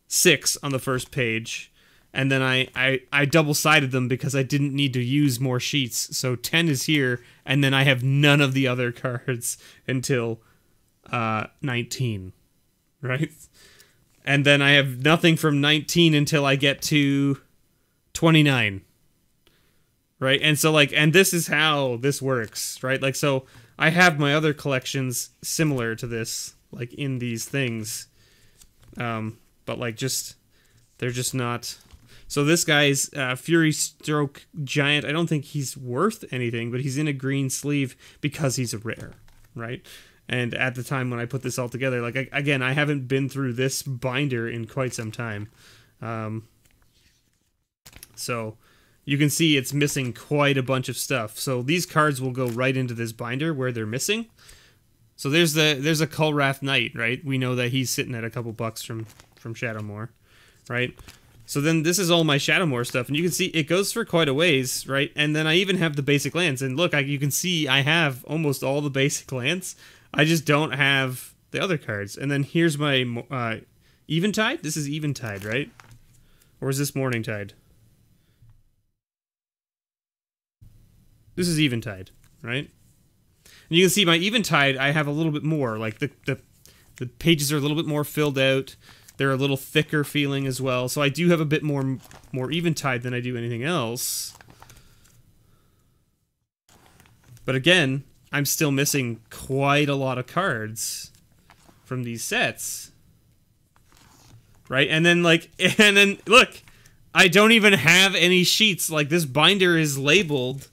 6 on the first page, and then I double-sided them because I didn't need to use more sheets. So 10 is here, and then I have none of the other cards until 19, right? And then I have nothing from 19 until I get to 29, right? And so, like, and this is how this works, right? Like, so I have my other collections similar to this, like, in these things, but, like, they're just not. So this guy's Fury Stroke Giant, I don't think he's worth anything, but he's in a green sleeve because he's a rare, right? And at the time when I put this all together, like, again, I haven't been through this binder in quite some time. So you can see it's missing quite a bunch of stuff. So these cards will go right into this binder where they're missing. So there's a Kulrath Knight, right? We know that he's sitting at a couple bucks from Shadowmoor, right? So then this is all my Shadowmoor stuff, and you can see it goes for quite a ways, right? And then I even have the basic lands, and look, you can see I have almost all the basic lands. I just don't have the other cards. And then here's my Eventide. This is Eventide, right? Or is this Morningtide? This is Eventide, right? And you can see my Eventide, I have a little bit more. Like, the pages are a little bit more filled out. They're a little thicker feeling as well. So I do have a bit more Eventide than I do anything else. But again, I'm still missing quite a lot of cards from these sets. Right? And then, like, look, I don't even have any sheets. Like, this binder is labeled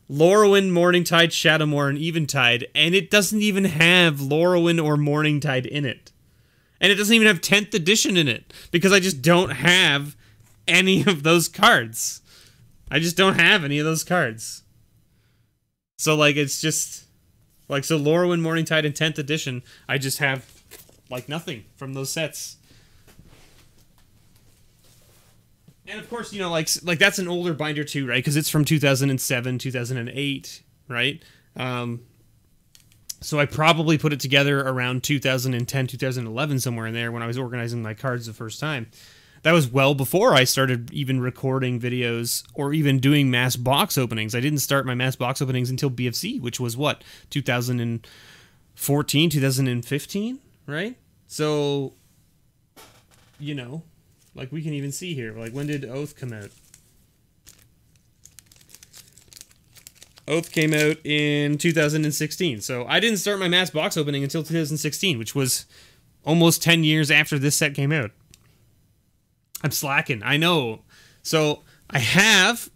Lorwyn, Morningtide, Shadowmoor, and Eventide, and it doesn't even have Lorwyn or Morningtide in it. And it doesn't even have 10th edition in it, because I just don't have any of those cards. I just don't have any of those cards. So, like, it's just, like, so Lorwyn, Morningtide, and 10th edition, I just have, like, nothing from those sets. And of course, you know, like that's an older binder too, right? Because it's from 2007, 2008, right? So I probably put it together around 2010, 2011, somewhere in there when I was organizing my cards the first time. That was well before I started even recording videos or even doing mass box openings. I didn't start my mass box openings until BFC, which was what, 2014, 2015, right? So, you know, like, we can even see here, like, when did Oath come out? Oath came out in 2016, so I didn't start my mass box opening until 2016, which was almost 10 years after this set came out. I'm slacking, I know. So I have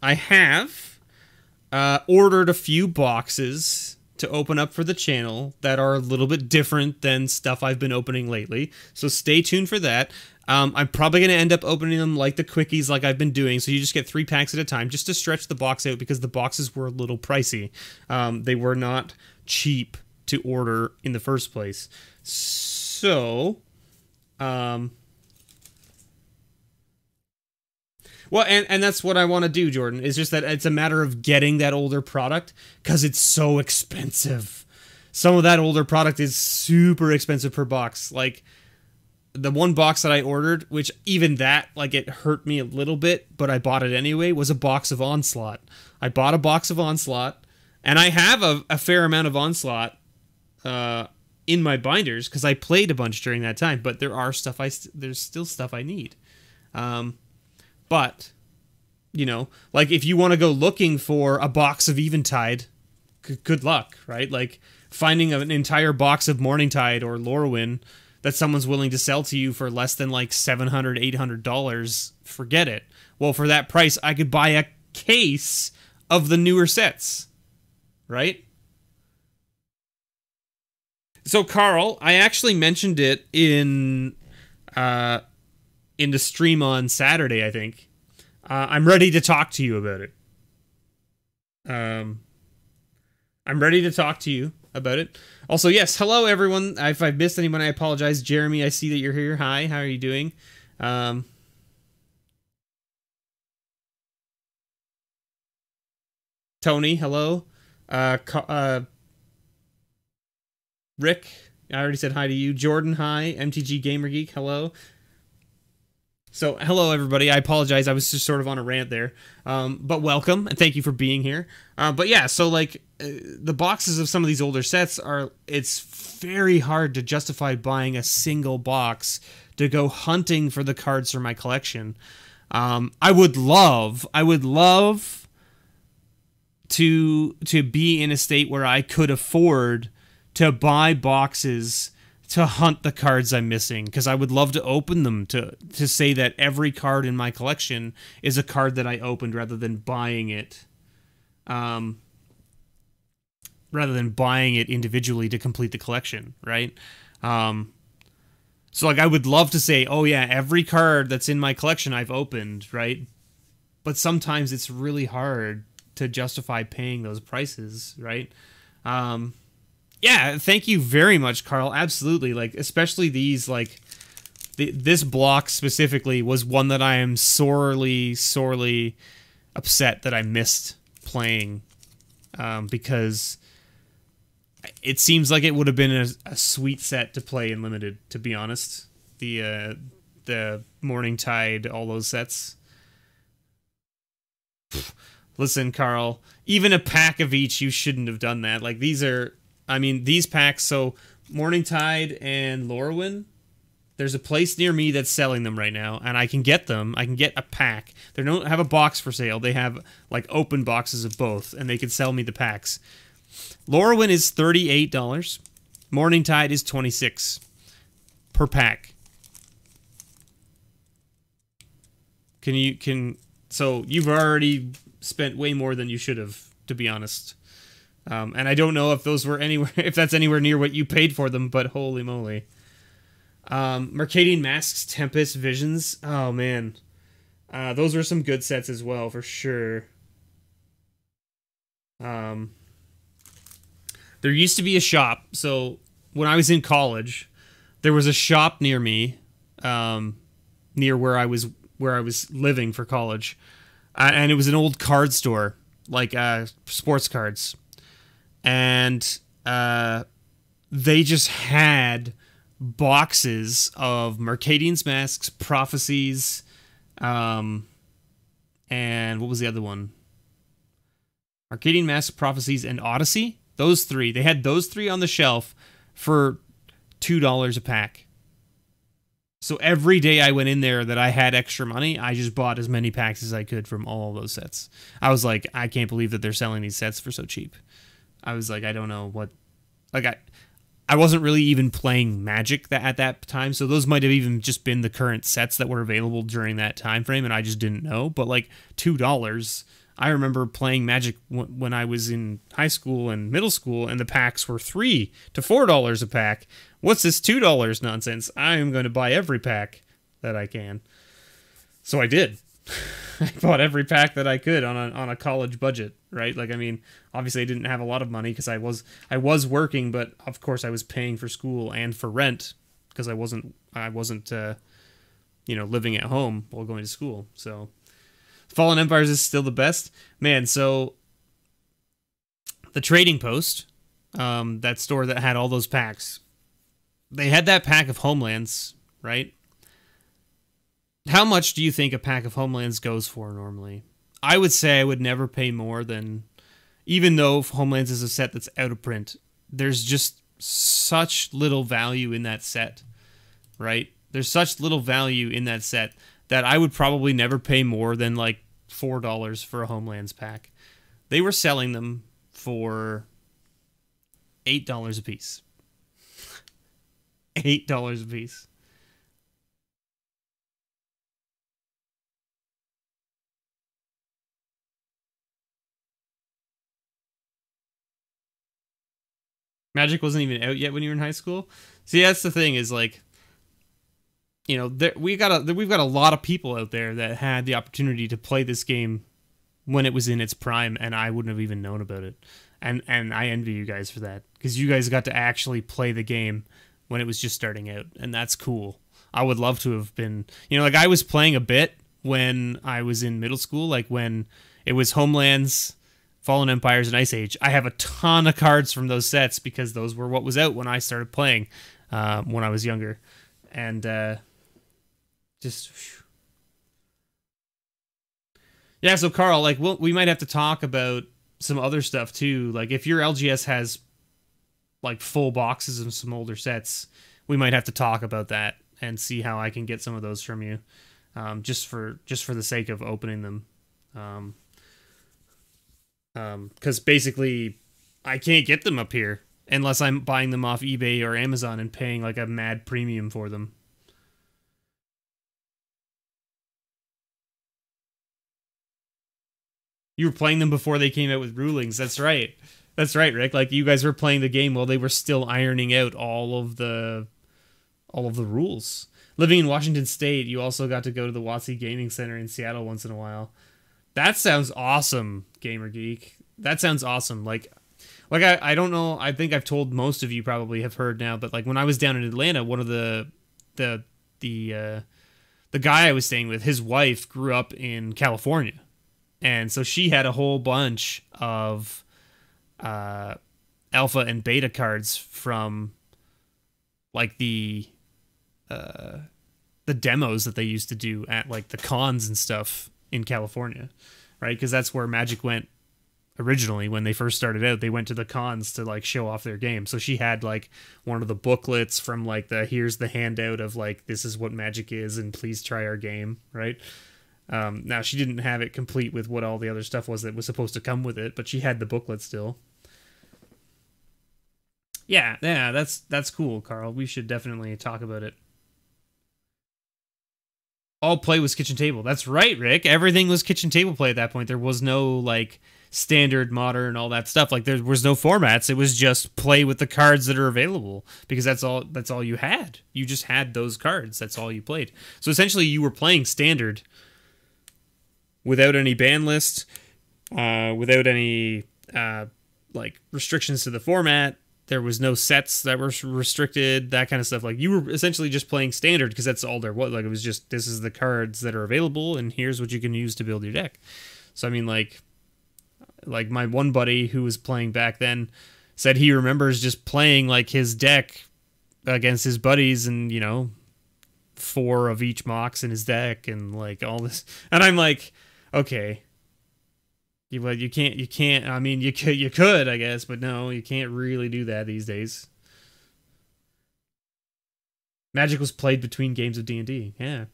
ordered a few boxes to open up for the channel that are a little bit different than stuff I've been opening lately, so stay tuned for that. I'm probably going to end up opening them like the quickies like I've been doing, so you just get 3 packs at a time, just to stretch the box out, because the boxes were a little pricey. They were not cheap to order in the first place. So, well, and that's what I want to do, Jordan. It's just that it's a matter of getting that older product, because it's so expensive. Some of that older product is super expensive per box. Like, the one box that I ordered, which even that, like, it hurt me a little bit, but I bought it anyway, was a box of Onslaught. I bought a box of Onslaught, and I have a fair amount of Onslaught in my binders because I played a bunch during that time, but there's still stuff I need. But, you know, like if you want to go looking for a box of Eventide, good luck, right? Like finding an entire box of Morningtide or Lorwyn that someone's willing to sell to you for less than like $700, $800, forget it. Well, for that price, I could buy a case of the newer sets, right? So, Carl, I actually mentioned it in the stream on Saturday, I think. I'm ready to talk to you about it. I'm ready to talk to you about it. Also, yes, hello, everyone. If I've missed anyone, I apologize. Jeremy, I see that you're here. Hi, how are you doing? Tony, hello. Rick, I already said hi to you. Jordan, hi. MTG Gamer Geek, hello. So, hello, everybody. I apologize. I was just sort of on a rant there. But welcome, and thank you for being here. But yeah, so, like, the boxes of some of these older sets it's very hard to justify buying a single box to go hunting for the cards for my collection. I would love to be in a state where I could afford to buy boxes to hunt the cards I'm missing, because I would love to open them to say that every card in my collection is a card that I opened rather than buying it. Rather than buying it individually to complete the collection, right? So, like, I would love to say, oh yeah, every card that's in my collection I've opened, right? But sometimes it's really hard to justify paying those prices, right? Yeah, thank you very much, Carl. Absolutely. Like, especially these, like, this block specifically was one that I am sorely upset that I missed playing, because it seems like it would have been a sweet set to play in Limited, to be honest. The Morningtide, all those sets. Listen, Carl, even a pack of each, you shouldn't have done that. Like, these packs, so Morningtide and Lorwyn, there's a place near me that's selling them right now, and I can get them. I can get a pack. They don't have a box for sale. They have, like, open boxes of both, and they can sell me the packs. Lorwyn is $38. Morningtide is $26 per pack. So you've already spent way more than you should have, to be honest. And I don't know if if that's anywhere near what you paid for them, but holy moly. Mercadian Masks, Tempest, Visions. Oh, man. Those were some good sets as well, for sure. There used to be a shop. So when I was in college, there was a shop near me, near where I was living for college. And it was an old card store, like sports cards. And they just had boxes of Mercadian's Masks, Prophecies, and what was the other one? Mercadian Masks, Prophecies, and Odyssey. Those three. They had those three on the shelf for $2 a pack. So every day I went in there that I had extra money, I just bought as many packs as I could from all of those sets. I was like, I can't believe that they're selling these sets for so cheap. I was like, I don't know what... Like, I wasn't really even playing Magic at that time, so those might have even just been the current sets that were available during that time frame, and I just didn't know. But, like, $2... I remember playing Magic when I was in high school and middle school, and the packs were $3 to $4 a pack. What's this $2 nonsense? I am going to buy every pack that I can. So I did. I bought every pack that I could on a college budget, right? Like, I mean, obviously I didn't have a lot of money because I was working, but of course I was paying for school and for rent because I wasn't living at home while going to school. So Fallen Empires is still the best. Man, so the Trading Post, that store that had all those packs, they had that pack of Homelands, right? How much do you think a pack of Homelands goes for normally? I would say I would never pay more than, even though Homelands is a set that's out of print, there's just such little value in that set, right? There's such little value in that set that I would probably never pay more than like $4 for a Homelands pack. They were selling them for $8 a piece. $8 a piece. Magic wasn't even out yet when you were in high school. See, that's the thing is like, you know, we've got a lot of people out there that had the opportunity to play this game when it was in its prime, and I wouldn't have even known about it. And I envy you guys for that, because you guys got to actually play the game when it was just starting out, and that's cool. I would love to have been, you know, like I was playing a bit when I was in middle school, like when it was Homelands, Fallen Empires, and Ice Age. I have a ton of cards from those sets because those were what was out when I started playing when I was younger. And just... yeah, so Carl, like we might have to talk about some other stuff too. Like if your LGS has like full boxes of some older sets, we might have to talk about that and see how I can get some of those from you, just for the sake of opening them. Because basically I can't get them up here unless I'm buying them off eBay or Amazon and paying like a mad premium for them. You were playing them before they came out with rulings. That's right. That's right, Rick. Like you guys were playing the game while they were still ironing out all of the rules. Living in Washington State, you also got to go to the WotC Gaming Center in Seattle once in a while. That sounds awesome, Gamer Geek. That sounds awesome. Like I don't know. I think I've told most of you probably have heard now, but like when I was down in Atlanta, one of the guy I was staying with, his wife grew up in California. And so she had a whole bunch of alpha and beta cards from like the demos that they used to do at like the cons and stuff in California, right? Because that's where Magic went originally when they first started out. They went to the cons to like show off their game. So she had like one of the booklets from like here's the handout of like this is what Magic is and please try our game, right? Now, she didn't have it complete with what all the other stuff was that was supposed to come with it, but she had the booklet still. Yeah, that's cool, Carl. We should definitely talk about it. All play was kitchen table. That's right, Rick. Everything was kitchen table play at that point. There was no, like, standard, modern, all that stuff. Like, there was no formats. It was just play with the cards that are available, because that's all you had. You just had those cards. That's all you played. So, essentially, you were playing standard without any ban list, without any like restrictions to the format. There was no sets that were restricted, that kind of stuff. Like you were essentially just playing standard because that's all there was. Like it was just, this is the cards that are available and here's what you can use to build your deck. So I mean, like my one buddy who was playing back then said he remembers just playing like his deck against his buddies and, you know, 4 of each Mox in his deck and like all this. And I'm like, okay, you can't. I mean, you could, I guess, but no, you can't really do that these days. Magic was played between games of D&D. Yeah.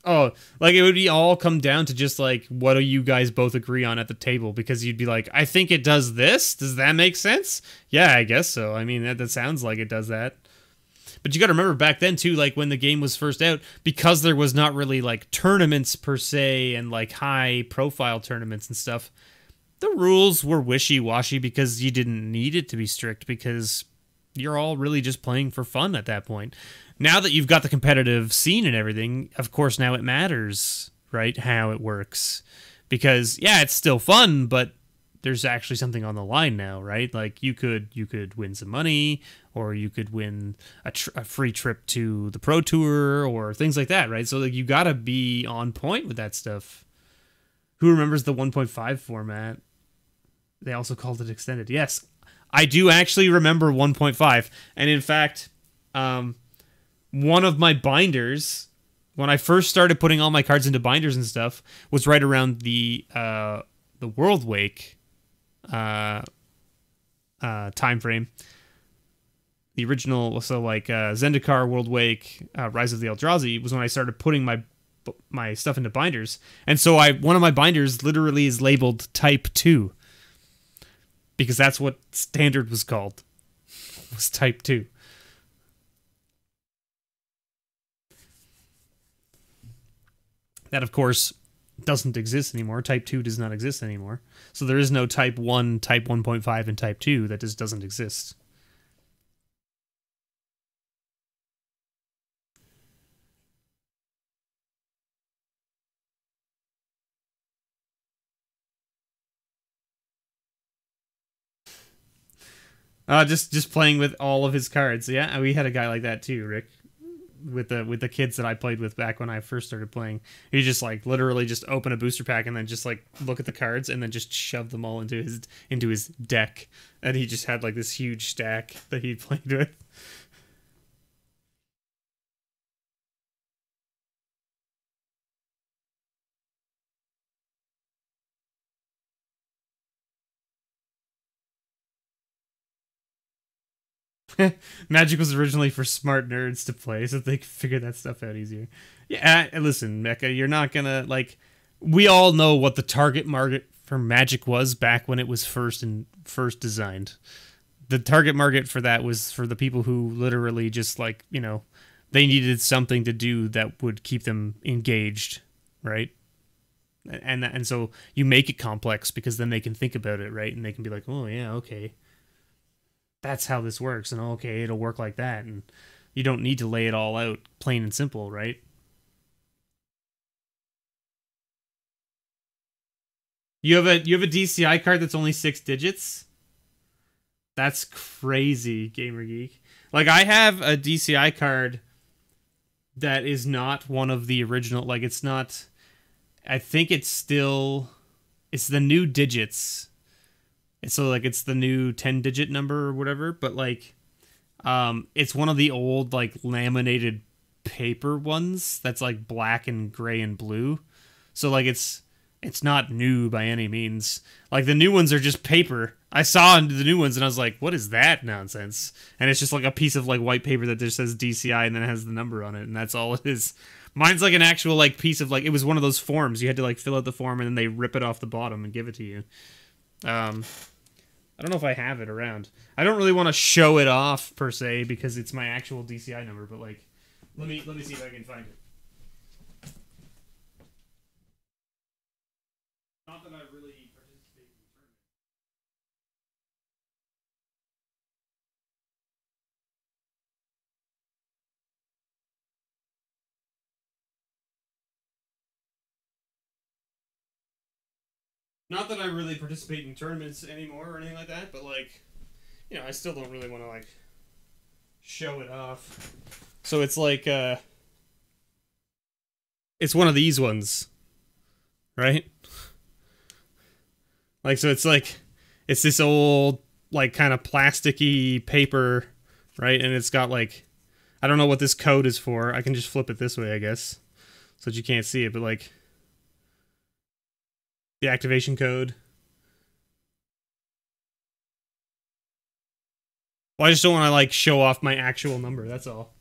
Oh, like it would be all come down to just like, what do you guys both agree on at the table? Because you'd be like, I think it does this. Does that make sense? Yeah, I guess so. I mean, that sounds like it does that. But you got to remember back then too, like when the game was first out, because there was not really like tournaments per se and like high profile tournaments and stuff, the rules were wishy-washy because you didn't need it to be strict because you're all really just playing for fun at that point. Now that you've got the competitive scene and everything, of course now it matters, right, how it works. Because yeah, it's still fun, but there's actually something on the line now, right? Like you could win some money, or you could win a free trip to the Pro Tour, or things like that, right? So like you gotta be on point with that stuff. Who remembers the 1.5 format? They also called it extended. Yes, I do actually remember 1.5, and in fact, one of my binders when I first started putting all my cards into binders and stuff was right around the World Wake time frame. The original, so like Zendikar, World Wake, Rise of the Eldrazi was when I started putting my stuff into binders. And so one of my binders literally is labeled Type 2 because that's what Standard was called. Was Type 2. That, of course, doesn't exist anymore. Type 2 does not exist anymore. So there is no Type 1, Type 1.5, and Type 2. That just doesn't exist. Just playing with all of his cards. Yeah, we had a guy like that too, Rick. With the kids that I played with back when I first started playing. He just like literally just open a booster pack and then just like look at the cards and then just shove them all into his deck. And he just had like this huge stack that he played with. Magic was originally for smart nerds to play, so they could figure that stuff out easier. Yeah, listen, Mecha, you're not gonna, like... We all know what the target market for Magic was back when it was first designed. The target market for that was for the people who literally just, like, you know, they needed something to do that would keep them engaged, right? And so you make it complex because then they can think about it, right? And they can be like, oh, yeah, okay. That's how this works, and okay, it'll work like that, and you don't need to lay it all out plain and simple, right? You have a DCI card that's only 6 digits? That's crazy, Gamer Geek. Like, I have a DCI card that is not one of the original, like, it's not, I think it's the new digits. So, like, it's the new 10-digit number or whatever, but, like, it's one of the old, like, laminated paper ones that's, like, black and gray and blue. So, like, it's not new by any means. Like, the new ones are just paper. I saw the new ones, and I was like, what is that nonsense? And it's just, like, a piece of, like, white paper that just says DCI, and then it has the number on it, and that's all it is. Mine's, like, an actual, like, piece of, like, it was one of those forms. You had to, like, fill out the form, and then they rip it off the bottom and give it to you. I don't know if I have it around. I don't really want to show it off per se because it's my actual DCI number, but like, let me see if I can find it. Not that I really participate in tournaments. Not that I really participate in tournaments anymore or anything like that, but like, you know, I still don't really want to like show it off. So it's like it's one of these ones, right? Like, so it's like, it's this old like kind of plasticky paper, right? And it's got like, I don't know what this code is for. I can just flip it this way, I guess, so that you can't see it, but like the activation code. Well, I just don't want to like show off my actual number, that's all.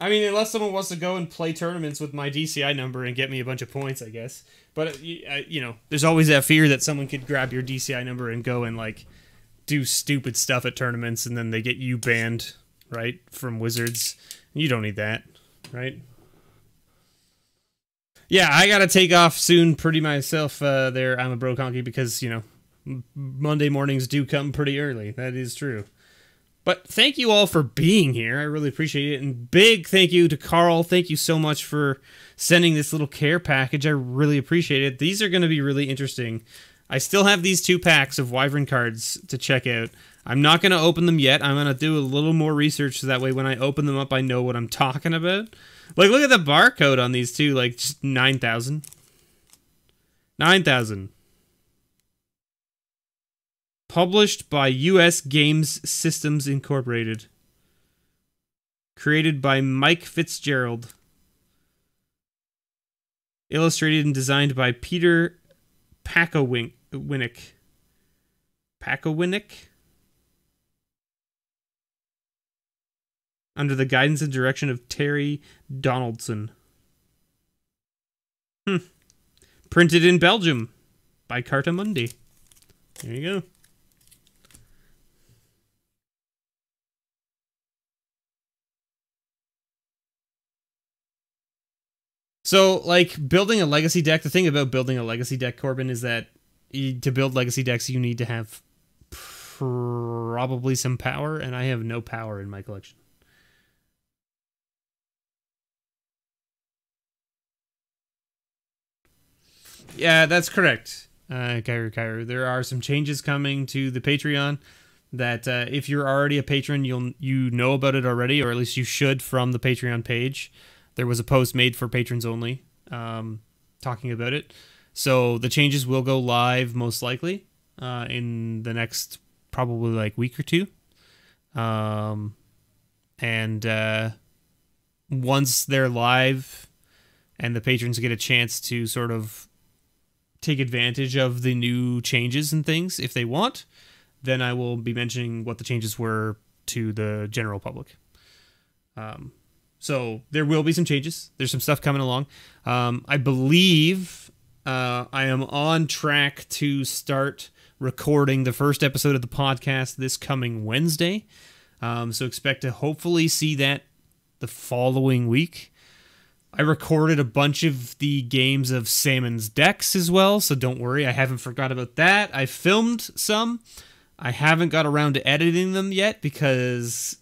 I mean, unless someone wants to go and play tournaments with my DCI number and get me a bunch of points, I guess. But, you know, there's always that fear that someone could grab your DCI number and go and, like, do stupid stuff at tournaments, and then they get you banned, right, from Wizards. You don't need that, right? Yeah, I gotta take off soon pretty myself there, I'm a bro conky, because, you know, Monday mornings do come pretty early. That is true. But thank you all for being here. I really appreciate it. And big thank you to Carl. Thank you so much for sending this little care package. I really appreciate it. These are going to be really interesting. I still have these 2 packs of Wyvern cards to check out. I'm not going to open them yet. I'm going to do a little more research so that way when I open them up, I know what I'm talking about. Like, look at the barcode on these two. Like, just 9,000. 9,000. Published by U.S. Games Systems Incorporated. Created by Mike Fitzgerald. Illustrated and designed by Peter Pakowinick. Under the guidance and direction of Terry Donaldson. Printed in Belgium by Carta Mundi. There you go. So, like, building a legacy deck, the thing about building a legacy deck, Corbin, is that to build legacy decks, you need to have probably some power, and I have no power in my collection. Yeah, that's correct, Kairu. There are some changes coming to the Patreon that if you're already a patron, you know about it already, or at least you should from the Patreon page. There was a post made for patrons only talking about it. So the changes will go live most likely in the next probably like week or two. And once they're live and the patrons get a chance to sort of take advantage of the new changes and things if they want, then I will be mentioning what the changes were to the general public. So there will be some changes. There's some stuff coming along. I believe I am on track to start recording the first episode of the podcast this coming Wednesday. So expect to hopefully see that the following week. I recorded a bunch of the games of Salmon's decks as well, so don't worry, I haven't forgot about that. I filmed some. I haven't got around to editing them yet because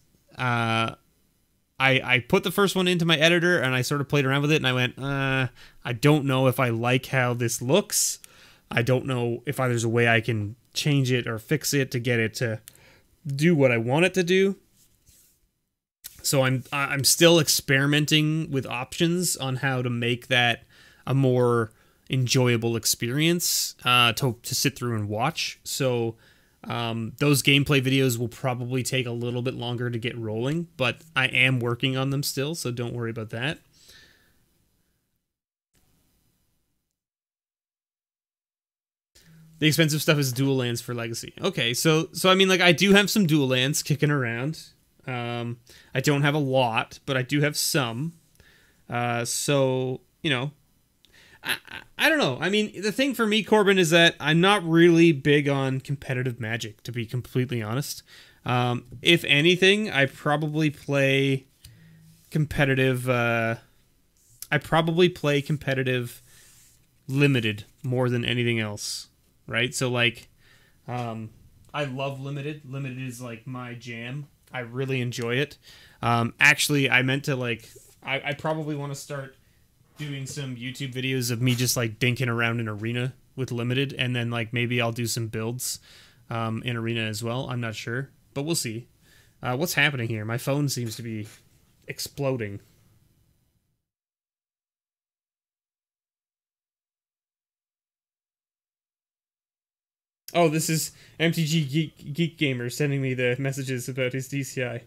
I put the first one into my editor and I sort of played around with it and I went, I don't know if I like how this looks. I don't know if there's a way I can change it or fix it to get it to do what I want it to do. So I'm still experimenting with options on how to make that a more enjoyable experience to sit through and watch. So those gameplay videos will probably take a little bit longer to get rolling, but I am working on them still, so don't worry about that. The expensive stuff is dual lands for Legacy. Okay, so I mean, like, I do have some dual lands kicking around. I don't have a lot, but I do have some. So, you know, I don't know. I mean, the thing for me, Corbin, is that I'm not really big on competitive Magic, to be completely honest. If anything, I probably play competitive. I probably play competitive limited more than anything else, right? So, like, I love limited. Limited is like my jam. I really enjoy it. Actually, I meant to, like, I probably want to start doing some YouTube videos of me just like dinking around in Arena with limited, and then like maybe I'll do some builds in Arena as well. I'm not sure, but we'll see. What's happening here? My phone seems to be exploding. Oh, this is MTG Geek Gamer sending me the messages about his DCI.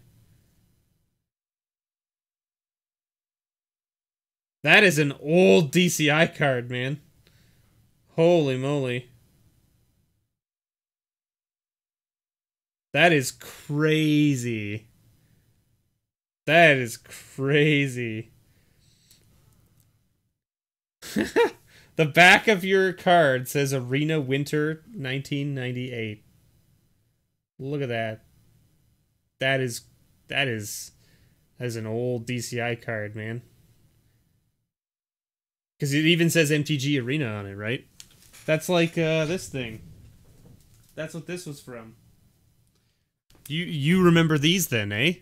That is an old DCI card, man. Holy moly. That is crazy. That is crazy. The back of your card says Arena Winter 1998. Look at that. That is an old DCI card, man. Because it even says MTG Arena on it, right? That's like this thing. That's what this was from. You remember these then, eh?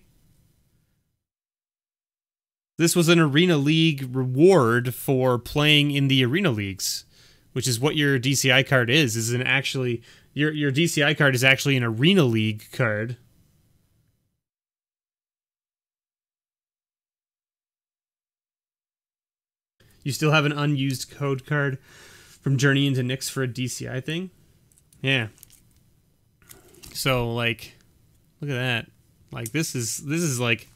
This was an Arena League reward for playing in the Arena Leagues, which is what your DCI card is an actually your DCI card is actually an Arena League card. You still have an unused code card from Journey into Nyx for a DCI thing? Yeah. So, like, look at that. Like, this is like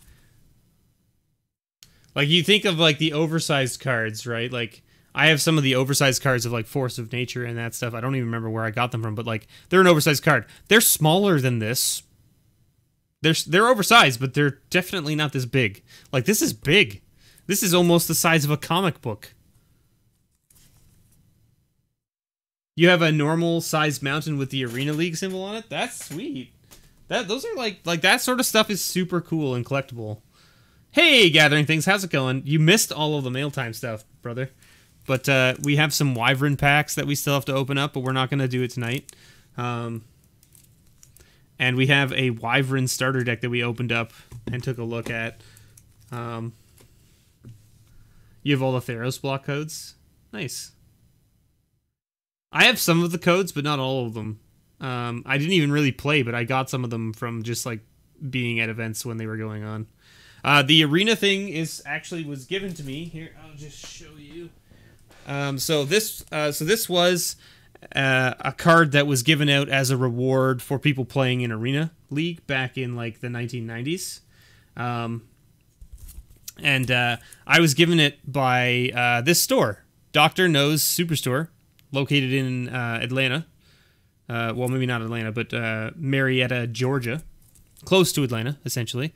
Like, you think of, like, the oversized cards, right? Like, I have some of the oversized cards of, like, Force of Nature and that stuff. I don't even remember where I got them from, but, like, they're an oversized card. They're smaller than this. They're oversized, but they're definitely not this big. Like, this is big. This is almost the size of a comic book. You have a normal sized mountain with the Arena League symbol on it? That's sweet. Those are, like, that sort of stuff is super cool and collectible. Hey, Gathering Things, how's it going? You missed all of the mail time stuff, brother. But we have some Wyvern packs that we still have to open up, but we're not going to do it tonight. And we have a Wyvern starter deck that we opened up and took a look at. You have all the Theros block codes? Nice. I have some of the codes, but not all of them. I didn't even really play, but I got some of them from just, like, being at events when they were going on. The arena thing was given to me. Here, I'll just show you. So this was a card that was given out as a reward for people playing in Arena League back in, like, the 1990s. And I was given it by this store, Dr. No's Superstore, located in Atlanta. Well, maybe not Atlanta, but Marietta, Georgia. Close to Atlanta, essentially.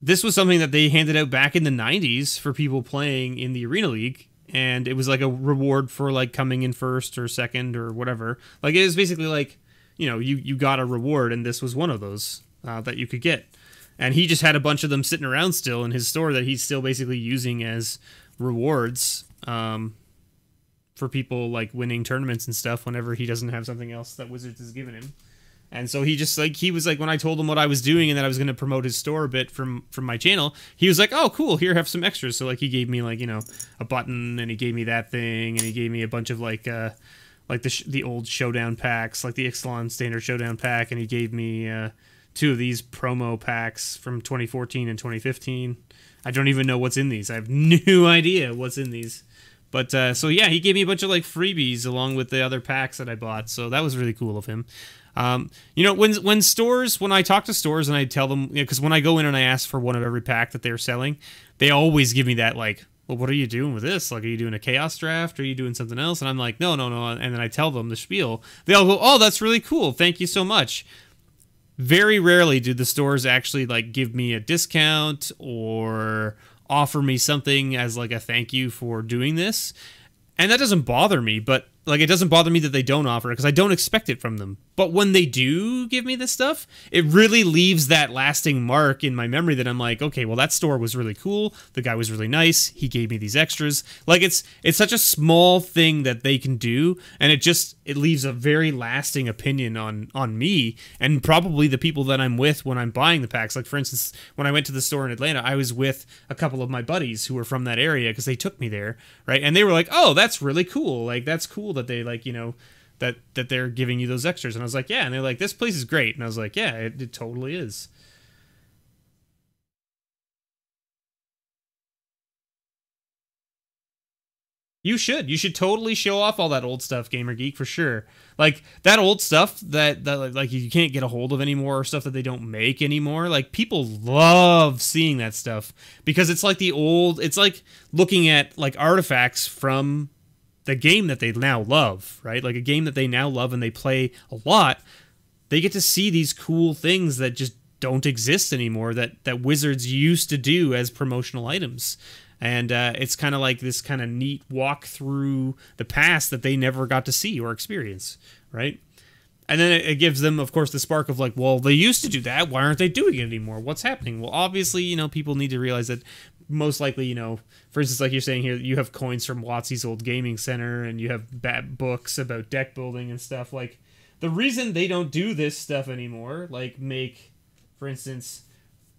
This was something that they handed out back in the 90s for people playing in the Arena League, and it was like a reward for, like, coming in first or second or whatever. Like, it was basically like, you know, you got a reward, and this was one of those that you could get. And he just had a bunch of them sitting around still in his store that he's still basically using as rewards for people, like, winning tournaments and stuff whenever he doesn't have something else that Wizards has given him. And so he just, like, he was like, when I told him what I was doing and that I was going to promote his store a bit from my channel, he was like, oh, cool, here, have some extras. So, like, he gave me, like, you know, a button, and he gave me that thing, and he gave me a bunch of, like the old Showdown packs, like the Ixalan Standard Showdown pack, and he gave me 2 of these promo packs from 2014 and 2015. I don't even know what's in these. I have no idea what's in these. But, so yeah, he gave me a bunch of, like, freebies along with the other packs that I bought, so that was really cool of him. You know, when I talk to stores and I tell them, because when I go in and I ask for one of every pack that they're selling, they always give me that, like, well, what are you doing with this? Like, are you doing a Chaos Draft? Or are you doing something else? And I'm like, no. And then I tell them the spiel. They all go, oh, that's really cool. Thank you so much. Very rarely do the stores actually, like, give me a discount or offer me something as, like, a thank you for doing this. And that doesn't bother me, but, like, it doesn't bother me that they don't offer it because I don't expect it from them. But when they do give me this stuff, it really leaves that lasting mark in my memory that I'm like, okay, well, that store was really cool. The guy was really nice. He gave me these extras. Like, it's such a small thing that they can do, and it leaves a very lasting opinion on me and probably the people that I'm with when I'm buying the packs. Like, for instance, when I went to the store in Atlanta, I was with a couple of my buddies who were from that area because they took me there, right? And they were like, oh, that's really cool. Like, that's cool that they, like, you know, that they're giving you those extras. And I was like, yeah. And they're like, this place is great. And I was like, yeah, it totally is. You should totally show off all that old stuff, Gamer Geek, for sure. Like, that old stuff that like you can't get a hold of anymore, or stuff that they don't make anymore. Like, people love seeing that stuff because it's like it's like looking at, like, artifacts from the game that they now love, right? Like, a game that they now love and they play a lot. They get to see these cool things that just don't exist anymore that Wizards used to do as promotional items. And it's kind of like this kind of neat walk through the past that they never got to see or experience, right? And then it gives them, of course, the spark of, like, well, they used to do that. Why aren't they doing it anymore? What's happening? Well, obviously, you know, people need to realize that most likely, you know, for instance, like you're saying here, you have coins from WotC's old gaming center, and you have books about deck building and stuff. Like, the reason they don't do this stuff anymore, like make, for instance,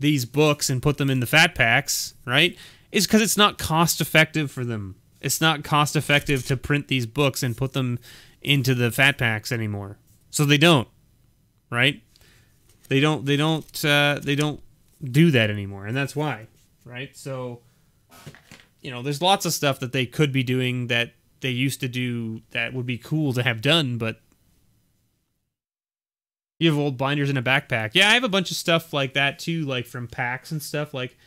these books and put them in the fat packs, right, is because it's not cost effective for them. It's not cost effective to print these books and put them into the fat packs anymore. So they don't, right? They don't do that anymore, and that's why, right? So, you know, there's lots of stuff that they could be doing that they used to do that would be cool to have done, but You have old binders in a backpack. Yeah, I have a bunch of stuff like that too, like from packs and stuff. Like,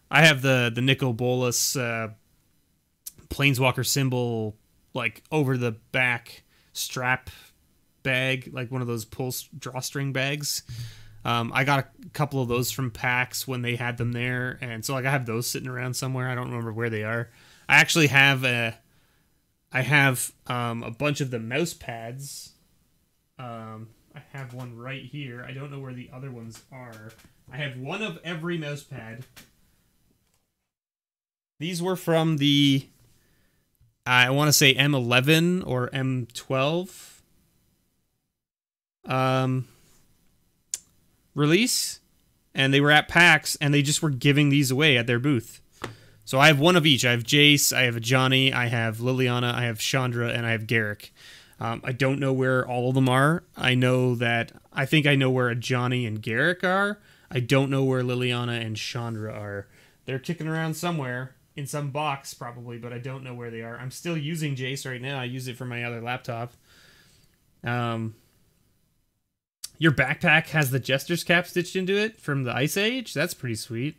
I have the Nicol Bolas Planeswalker symbol, like over the back strap bag, like one of those drawstring bags. I got a couple of those from PAX when they had them there, and so like I have those sitting around somewhere. I don't remember where they are. I actually have a bunch of the mouse pads. I have one right here. I don't know where the other ones are. I have one of every mouse pad. These were from the, I want to say M11 or M12 release, and they were at PAX, and they just were giving these away at their booth. So I have one of each. I have Jace, I have a Johnny, I have Liliana, I have Chandra, and I have Garrick. I don't know where all of them are. I think I know where a Johnny and Garrick are. I don't know where Liliana and Chandra are. They're kicking around somewhere, in some box probably, but I don't know where they are. I'm still using Jace right now. I use it for my other laptop. Your backpack has the Jester's cap stitched into it from the Ice Age? That's pretty sweet.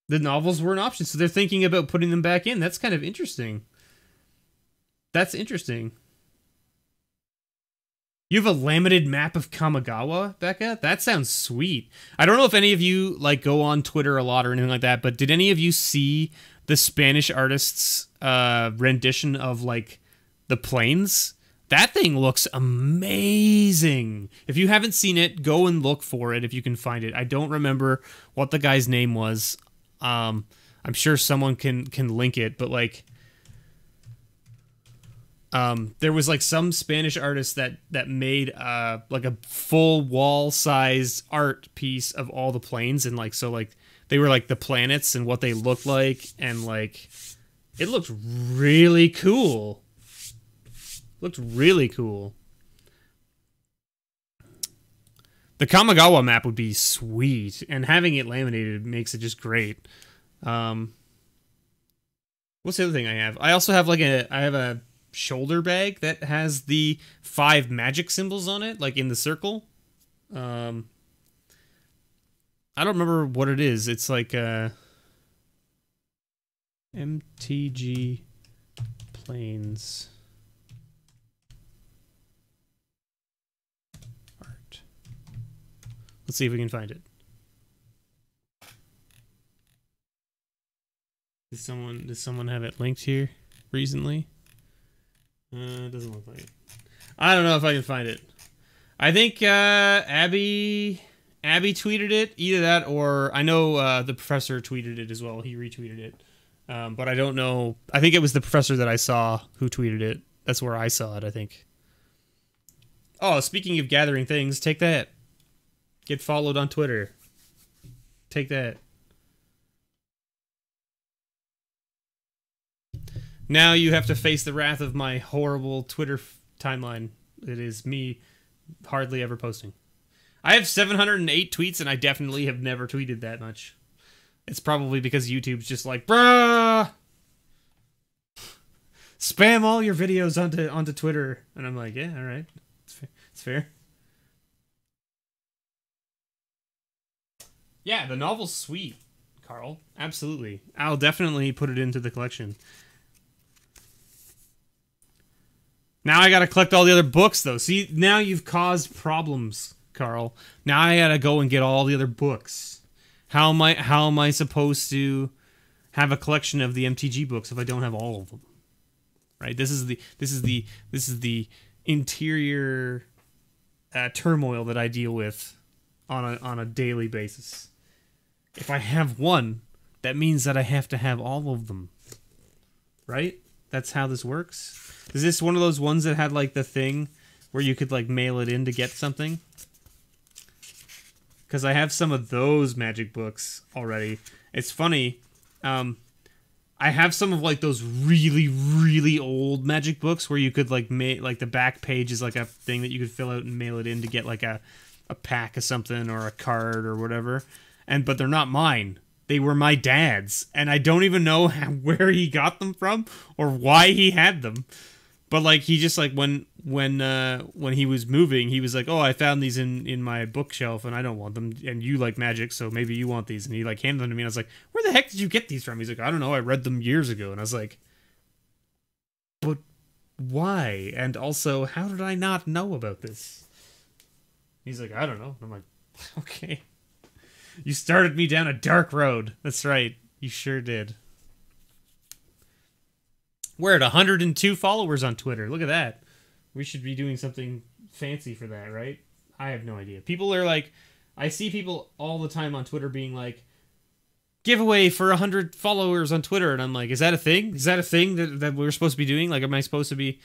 The novels were an option, so they're thinking about putting them back in. That's kind of interesting. That's interesting. You have a laminated map of Kamigawa, Becca? That sounds sweet. I don't know if any of you like go on Twitter a lot or anything like that, but did any of you see the Spanish artist's rendition of like the plains? That thing looks amazing. If you haven't seen it, go and look for it if you can find it. I don't remember what the guy's name was. I'm sure someone can link it, but like there was like some Spanish artist that made like a full wall sized art piece of all the planes, and like so like they were like the planets and what they looked like, and like it looked really cool. Looked really cool. The Kamigawa map would be sweet, and having it laminated makes it just great. What's the other thing I have? I also have like I have a shoulder bag that has the 5 magic symbols on it, like in the circle. I don't remember what it is. It's like MTG Planes art. Let's see if we can find it. Did someone have it linked here recently? It doesn't look like it. I don't know if I can find it. I think Abby tweeted it. Either that or I know the professor tweeted it as well. He retweeted it. But I don't know. I think it was the professor that I saw who tweeted it. That's where I saw it, I think. Oh, speaking of gathering things, take that. Get followed on Twitter. Take that. Now you have to face the wrath of my horrible Twitter timeline. It is me hardly ever posting. I have 708 tweets, and I definitely have never tweeted that much. It's probably because YouTube's just like, bruh! Spam all your videos onto Twitter. And I'm like, yeah, alright. It's fair. Yeah, the novel's sweet, Carl. Absolutely. I'll definitely put it into the collection. Now I gotta collect all the other books, though. See, now you've caused problems, Carl. Now I gotta go and get all the other books. How am I supposed to have a collection of the MTG books if I don't have all of them? Right? This is the interior turmoil that I deal with on a daily basis. If I have one, that means that I have to have all of them. Right? That's how this works. Is this one of those ones that had like the thing where you could like mail it in to get something? Because I have some of those magic books already. It's funny. I have some of like those really, really old magic books where you could like like the back page is like a thing that you could fill out and mail it in to get like a pack of something or a card or whatever. But they're not mine. they were my dad's, and I don't even know where he got them from or why he had them. But like he just like when he was moving, he was like, "Oh, I found these in my bookshelf, and I don't want them. And you like magic, so maybe you want these." And he like handed them to me, and I was like, "Where the heck did you get these from?" He's like, "I don't know. I read them years ago." And I was like, "But why? And also, how did I not know about this?" He's like, "I don't know." I'm like, "Okay, you started me down a dark road." That's right, you sure did. We're at 102 followers on Twitter. Look at that. We should be doing something fancy for that, right? I have no idea. People are like, I see people all the time on Twitter being like, giveaway for 100 followers on Twitter, and I'm like, is that a thing? Is that a thing that we're supposed to be doing? Like, am I supposed to be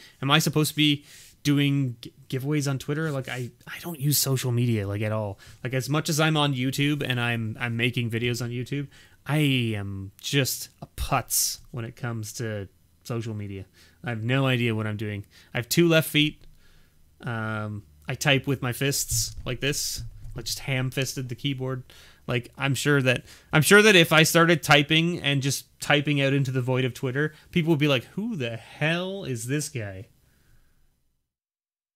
doing giveaways on Twitter? Like, I don't use social media like at all. Like, as much as I'm on YouTube and I'm making videos on YouTube, I am just a putz when it comes to social media. I have no idea what I'm doing. I have 2 left feet. I type with my fists like this. Like, just ham-fisted the keyboard. Like, I'm sure that if I started typing and just typing out into the void of Twitter, people would be like, "Who the hell is this guy?"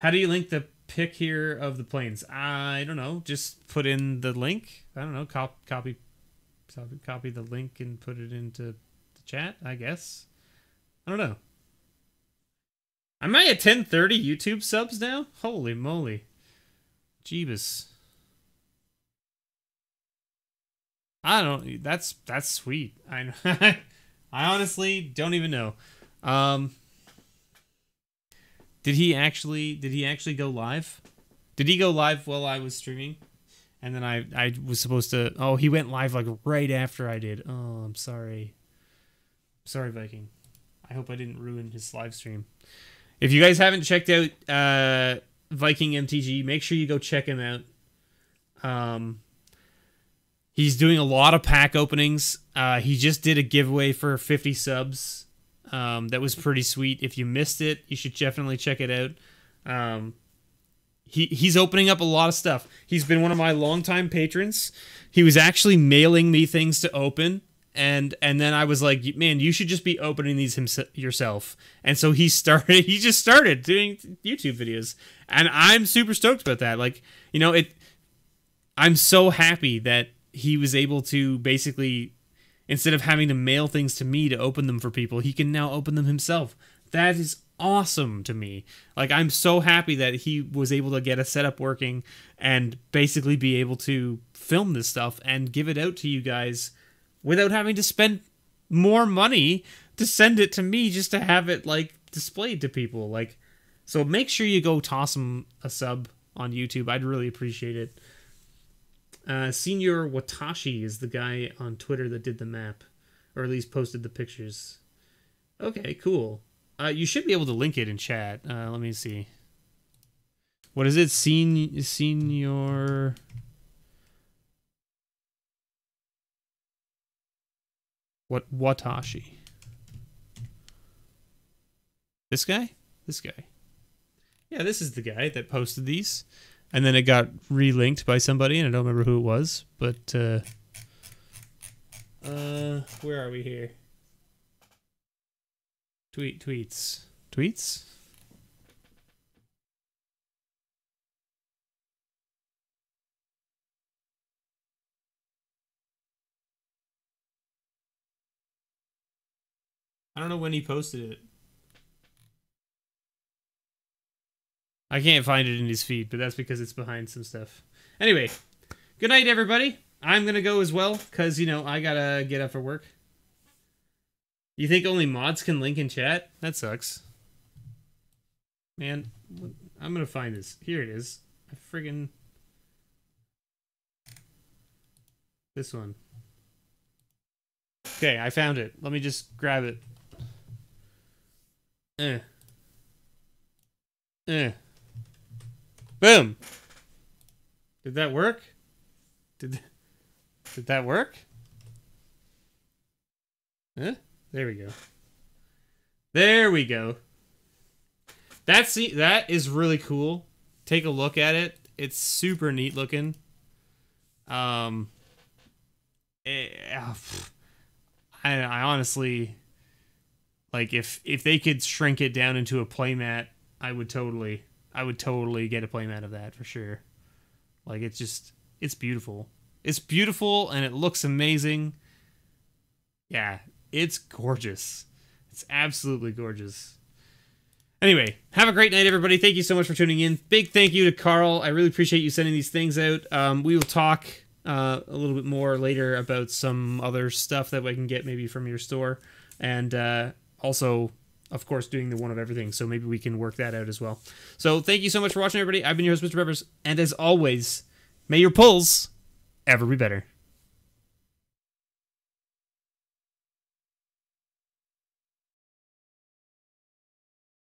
How do you link the pic here of the planes? I don't know. Just put in the link. I don't know. Copy the link and put it into the chat, I guess. I don't know. Am I at 1030 YouTube subs now? Holy moly. Jeebus. I don't. That's sweet. I I honestly don't even know. Did he actually go live? Did he go live while I was streaming? And then I was supposed to. Oh, he went live like right after I did. Oh, I'm sorry. Sorry, Viking. I hope I didn't ruin his live stream. If you guys haven't checked out Viking MTG, make sure you go check him out. He's doing a lot of pack openings. He just did a giveaway for 50 subs. That was pretty sweet. If you missed it, you should definitely check it out. He's opening up a lot of stuff. He's been one of my longtime patrons. He was actually mailing me things to open. And then I was like, man, you should just be opening these yourself. And so he just started doing YouTube videos. And I'm super stoked about that. Like, you know, I'm so happy that he was able to basically, instead of having to mail things to me to open them for people, he can now open them himself. That is awesome to me. Like, I'm so happy that he was able to get a setup working and basically be able to film this stuff and give it out to you guys without having to spend more money to send it to me just to have it, like, displayed to people. Like, so make sure you go toss him a sub on YouTube. I'd really appreciate it. Senior Watashi is the guy on Twitter that did the map, or at least posted the pictures. Okay, cool. You should be able to link it in chat. Let me see. What is it? Senior... Watashi. This guy? This guy. Yeah, this is the guy that posted these. And then it got relinked by somebody, and I don't remember who it was. But, where are we here? Tweets. Tweets? I don't know when he posted it. I can't find it in his feed, but that's because it's behind some stuff. Anyway, good night, everybody. I'm going to go as well, because, you know, I got to get up for work. You think only mods can link in chat? That sucks. Man, I'm going to find this. Here it is. I friggin... This one. Okay, I found it. Let me just grab it. Boom. Did that work? Did that work? Huh? There we go. There we go. That is really cool. Take a look at it. It's super neat looking. I honestly, like, if they could shrink it down into a playmat, I would totally get a playmat of that for sure. Like, it's beautiful. It's beautiful and it looks amazing. Yeah, it's gorgeous. It's absolutely gorgeous. Anyway, have a great night, everybody. Thank you so much for tuning in. Big thank you to Carl. I really appreciate you sending these things out. We will talk a little bit more later about some other stuff that we can get maybe from your store. And also, of course, doing the one of everything. So maybe we can work that out as well. So thank you so much for watching, everybody. I've been your host, MrBevers. And as always, may your pulls ever be better.